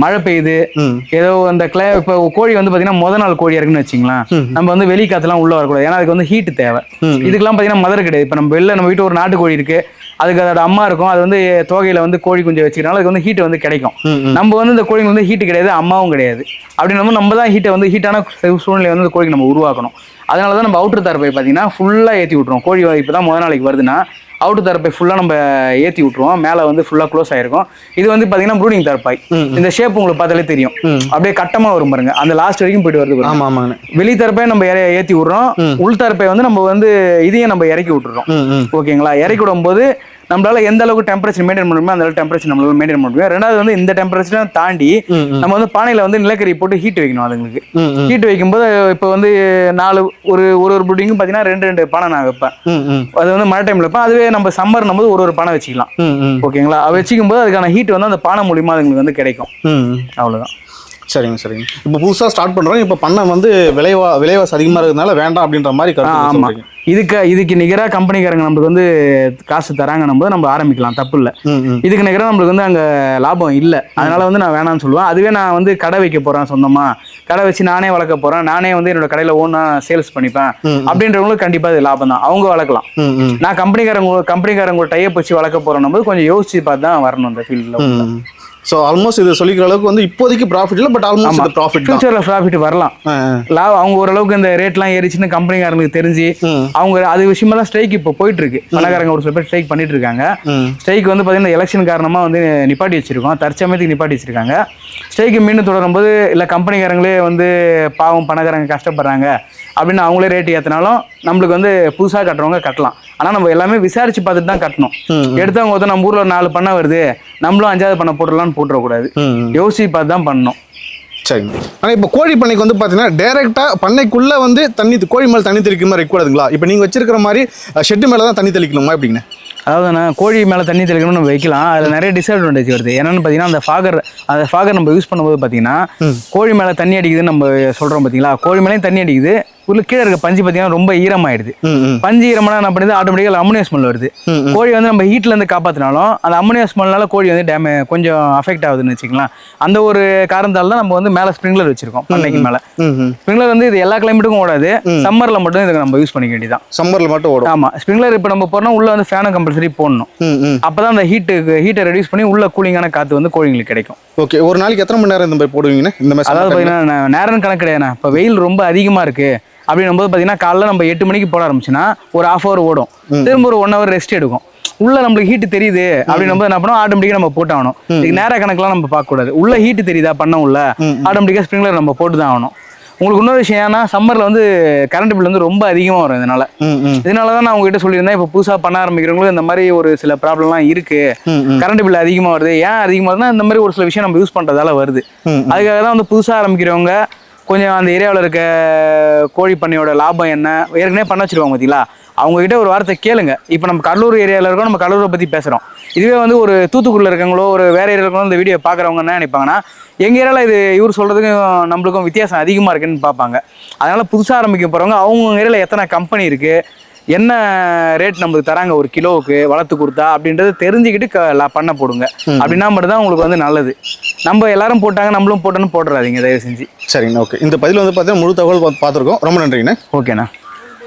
மழை பெய்யுது, ம் ஏதோ அந்த இப்போ கோழி வந்து பார்த்தீங்கன்னா முத நாள் கோழி இருக்குன்னு வச்சிங்களேன், நம்ம வந்து வெளி காத்துலாம் உள்ள வரக்கூடாது. ஏன்னா அதுக்கு வந்து ஹீட் தேவை. இதுக்கெல்லாம் பார்த்தீங்கன்னா மதர் கிடையாது. இப்போ நம்ம வீட்டு ஒரு நாட்டு கோழி இருக்கு, அதுக்கு அதோட அம்மா இருக்கும், அது வந்து தொகையில வந்து கோழி குஞ்சு வச்சுக்கிறனால அதுக்கு வந்து ஹீட் வந்து கிடைக்கும். நம்ம வந்து இந்த கோழிக்கு வந்து ஹீட் கிடையாது, அம்மாவும் கிடையாது. அப்படின்னா நம்ம தான் ஹீட்டான சூழ்நிலை வந்து கோழிக்கு நம்ம உருவாக்கணும். அதனால தான் நம்ம அவுட்டர் தார்பாய் பார்த்தீங்கன்னா ஃபுல்லாக ஏற்றி விட்ருவோம். கோழி இப்போ தான் முத நாளைக்கு வருதுன்னா அவுட்டர் தார்பாய் ஃபுல்லாக நம்ம ஏற்றி விட்ருவோம். மேலே வந்து ஃபுல்லாக க்ளோஸ் ஆயிருக்கும். இது வந்து பார்த்தீங்கன்னா ப்ரூடிங் தார்பாய். இந்த ஷேப் உங்களுக்கு பார்த்தாலே தெரியும், அப்படியே கட்டமாக வரும் பாருங்க, அந்த லாஸ்ட் வரைக்கும் போயிட்டு வருது. ஆமாம் ஆமாங்க. வெளி தார்பாய் நம்ம ஏற்றி விட்றோம், உள் தார்பாய் வந்து நம்ம வந்து இதையும் நம்ம இறக்கி விட்டுறோம். ஓகேங்களா? இறக்கி விடும்போது நம்மளால எந்த அளவுக்கு டெம்பரேச்சர் மெயின்டைன் பண்ண முடியுமோ அந்த அளவுக்கு டெம்பரேச்சர் நம்மளால மெயின்டைன் பண்ண முடியும். ரெண்டாவது வந்து இந்த டெம்பரேச்சர் தாண்டி நம்ம வந்து பானையில வந்து நிலக்கரி போட்டு ஹீட் வைக்கணும். அதுங்களுக்கு ஹீட் வைக்கும்போது இப்போ வந்து ஒரு ப்ரூடிங்கும் பார்த்தீங்கன்னா 2 பானை நான் வைப்பேன். அது வந்து மழை டைம்ல வைப்பேன். அதுவே நம்ம சம்மர் போது ஒரு பானை வச்சுக்கலாம். ஓகேங்களா? வச்சுக்கும் போது அதுக்கான ஹீட் வந்து அந்த பானை மூலியமா அதுங்களுக்கு வந்து கிடைக்கும். அவ்வளவுதான். சரிங்க சரிங்க. இப்போ புதுசாக ஸ்டார்ட் பண்ணுறோம். இப்போ பண்ணை வந்து விலைவாசி அதிகமாக இருக்கிறதுனால வேண்டாம் அப்படின்ற மாதிரி ஆமாம். இதுக்கு நிகராக கம்பெனிக்காரங்க நம்மளுக்கு வந்து காசு தராங்க, நம்ம ஆரம்பிக்கலாம், தப்பு இல்லை. இதுக்கு நிகராக நம்மளுக்கு வந்து அங்கே லாபம் இல்லை. அதனால வந்து நான் வேணாம்னு சொல்லுவேன். அதுவே நான் வந்து கடை வைக்க போகிறேன், சொந்தமாக கடை வச்சு நானே வளர்க்க போகிறேன், நானே வந்து என்னோட கடையில் ஓனா சேல்ஸ் பண்ணிப்பேன் அப்படின்றவங்களுக்கு கண்டிப்பாக இது லாபம் தான். அவங்க வளர்க்கலாம். நான் கம்பெனிக்காரங்க டைப் வச்சு வளர்க்க போகிறோம் போது கொஞ்சம் யோசிச்சு பார்த்து தான் வரணும் இந்த ஃபீல்டில். ஸோ ஆல்மோஸ்ட் இது சொல்லிக்கிற அளவுக்கு வந்து இப்போதைக்கு ப்ராஃபிட் இல்லை, பட் ஆல்மோஸ்ட் இது ப்ராஃபிட். ஃபியூச்சரில் ப்ராஃபிட் வரலாம். அவங்க ஓரளவுக்கு இந்த ரேட்லாம் ஏறிச்சுன்னு கம்பெனிக்காரங்களுக்கு தெரிஞ்சு அவங்க அது விஷயமா தான் ஸ்ட்ரைக் இப்போ போயிட்டு இருக்கு. பணக்காரங்க ஒரு சில பேர் ஸ்ட்ரைக் பண்ணிட்டு இருக்காங்க. ஸ்ட்ரைக் வந்து பார்த்தீங்கன்னா எலெக்ஷன் காரணமாக வந்து நிப்பாட்டி வச்சிருக்கோம், தற்சமயத்துக்கு நிப்பாட்டி வச்சிருக்காங்க. ஸ்ட்ரைக்கு மீண்டும் தொடரும் போது இல்லை கம்பெனிக்காரங்களே வந்து பாவம் பணக்காரங்க கஷ்டப்படுறாங்க அப்படின்னு அவங்களே ரேட் ஏற்றினாலும் நம்மளுக்கு வந்து புதுசாக கட்டுறவங்க கட்டலாம். ஆனால் நம்ம எல்லாமே விசாரிச்சு பார்த்துட்டு தான் கட்டணும். எடுத்தவங்க ஒருத்தர் நம்ம ஊரில் 4 பண்ணை வருது, நம்மளும் 5வது பண்ணை போட்டுடலான்னு போட்டுறக்கூடாது. யோசிச்சு பார்த்து தான் பண்ணணும். சரிங்க. ஆனால் இப்போ கோழி பண்ணைக்கு வந்து பார்த்தீங்கன்னா டேரெக்டாக பண்ணைக்குள்ளே வந்து கோழி மேலே தண்ணி தெளிக்கிற மாதிரி இருக்கக்கூடாதுங்களா? இப்போ நீங்கள் வச்சிருக்கிற மாதிரி ஷெட்டு மேலே தான் தண்ணி தெளிக்கணுமா எப்படின்னு? அதாவது கோழி மேலே தண்ணி தெளிக்கணும்னு நம்ம வைக்கலாம். அதில் நிறைய டிஸ்அட்வான்டேஜ் வருது. என்னென்னு பார்த்தீங்கன்னா அந்த ஃபாகர் நம்ம யூஸ் பண்ணும்போது பார்த்தீங்கன்னா கோழி மேலே தண்ணி அடிக்குதுன்னு நம்ம சொல்கிறோம் பார்த்தீங்களா, கோழி மேலேயும் தண்ணி அடிக்குது, கீழே இருக்க பஞ்சு பார்த்தீங்கன்னா ரொம்ப ஈரமாயிடுது. பஞ்சு ஈரமான என்ன பண்ணுது, ஆட்டோமேட்டிக்காக அம்மோனியா ஸ்மெல் வருது. கோழி வந்து நம்ம ஹீட்ல இருந்து காப்பாற்றினாலும் அந்த அம்மோனியா ஸ்மெல்னால கோழி வந்து கொஞ்சம் அஃபெக்ட் ஆகுதுன்னு வச்சுக்கலாம். அந்த ஒரு காரணத்தால தான் நம்ம வந்து மேலே ஸ்ப்ரிங்க்லர் வச்சிருக்கோம் பண்ணைக்கு மேலே. ஸ்ப்ரிங்க்லர் வந்து இது எல்லா கிளைமேட்டுக்கும் ஓடாது, சம்மர்ல மட்டும் இதை நம்ம யூஸ் பண்ணிக்க வேண்டியதான். சம்மர்ல மட்டும் ஓடும். ஆமா, ஸ்ப்ரிங்க்லர் இப்போ நம்ம போறோம்னா உள்ள வந்து ஃபேனை கம்பல்சரி போடணும். அப்பதான் அந்த ஹீட்டை ரெடியூஸ் பண்ணி உள்ள கூலிங்கான காத்து வந்து கோழிங்களுக்கு கிடைக்கும். ஓகே. ஒரு நாளைக்கு எத்தனை மணி நேரம் இந்த மாதிரி போடுவீங்கன்னா? இந்த மாதிரி அதாவது பார்த்தீங்கன்னா நேரம் கணக்கு கிடையாது. இப்போ வெயில் ரொம்ப அதிகமா இருக்கு அப்படின்னும் போது பார்த்தீங்கன்னா காலைல நம்ம 8 மணிக்கு போட ஆரம்பிச்சுன்னா ஒரு 1/2 hour ஓடும், திரும்ப ஒரு 1 hour ரெஸ்ட் எடுக்கும். உள்ள நம்மளுக்கு ஹீட் தெரியுது அப்படின்னும் போது என்ன பண்ணுவோம், ஆட்டோமேட்டிக்காக நம்ம போட்டாகணும். இதுக்கு நேர கணக்கெல்லாம் நம்ம பார்க்கக்கூடாது. உள்ள ஹீட் தெரியுதா பண்ண உள்ள ஆட்டோமேட்டிக்காக ஸ்ப்ரிங்க்லர் நம்ம போட்டு தான் ஆகணும். உங்களுக்கு இன்னொரு விஷயம் ஏன்னா சம்மர்ல வந்து கரண்ட் பில் வந்து ரொம்ப அதிகமாக வரும். இதனால தான் நான் உங்ககிட்ட சொல்லியிருந்தேன், இப்போ புதுசாக பண்ண ஆரம்பிக்கிறவங்களுக்கு இந்த மாதிரி ஒரு சில ப்ராப்ளம்லாம் இருக்கு. கரண்ட் பில் அதிகமாக வருது. ஏன் அதிகமாக வருதுன்னா இந்த மாதிரி ஒரு சில விஷயம் நம்ம யூஸ் பண்ணுறதால வருது. அதுக்காக தான் வந்து புதுசாக ஆரம்பிக்கிறவங்க கொஞ்சம் அந்த ஏரியாவில் இருக்க கோழி பண்ணையோட லாபம் என்ன ஏற்கனவே பண்ண வச்சிருவாங்க பார்த்தீங்களா, அவங்ககிட்ட ஒரு வார்த்தை கேளுங்க. இப்போ நம்ம கடலூர் ஏரியாவில் இருக்கோம், நம்ம கடலூரை பற்றி பேசுகிறோம். இதுவே வந்து ஒரு தூத்துக்குடியில் இருக்கவங்களோ ஒரு வேற ஏரியா இருக்கவங்களோ இந்த வீடியோ பார்க்குறவங்க என்ன நினைப்பாங்கன்னா, எங்கள் ஏரியாவில் இது இவர் சொல்கிறதுக்கும் நம்மளுக்கும் வித்தியாசம் அதிகமாக இருக்குன்னு பார்ப்பாங்க. அதனால் புதுசாக ஆரம்பிக்க போகிறவங்க அவங்க ஏரியாவில் எத்தனை கம்பெனி இருக்குது, என்ன ரேட் நம்மளுக்கு தராங்க ஒரு கிலோவுக்கு வளர்த்து கொடுத்தா அப்படின்றது தெரிஞ்சுக்கிட்டு பண்ண போடுங்க. அப்படின்னா மட்டும் தான் உங்களுக்கு வந்து நல்லது. நம்ம எல்லாரும் போட்டாங்க நம்மளும் போட்டோன்னு போட்டுறாதீங்க தயவு செஞ்சு. சரிங்கண்ணா. ஓகே. இந்த பதில் வந்து பார்த்தீங்கன்னா முழு தகவல் பார்த்துருக்கோம். ரொம்ப நன்றிங்கண்ணா. ஓகேண்ணா.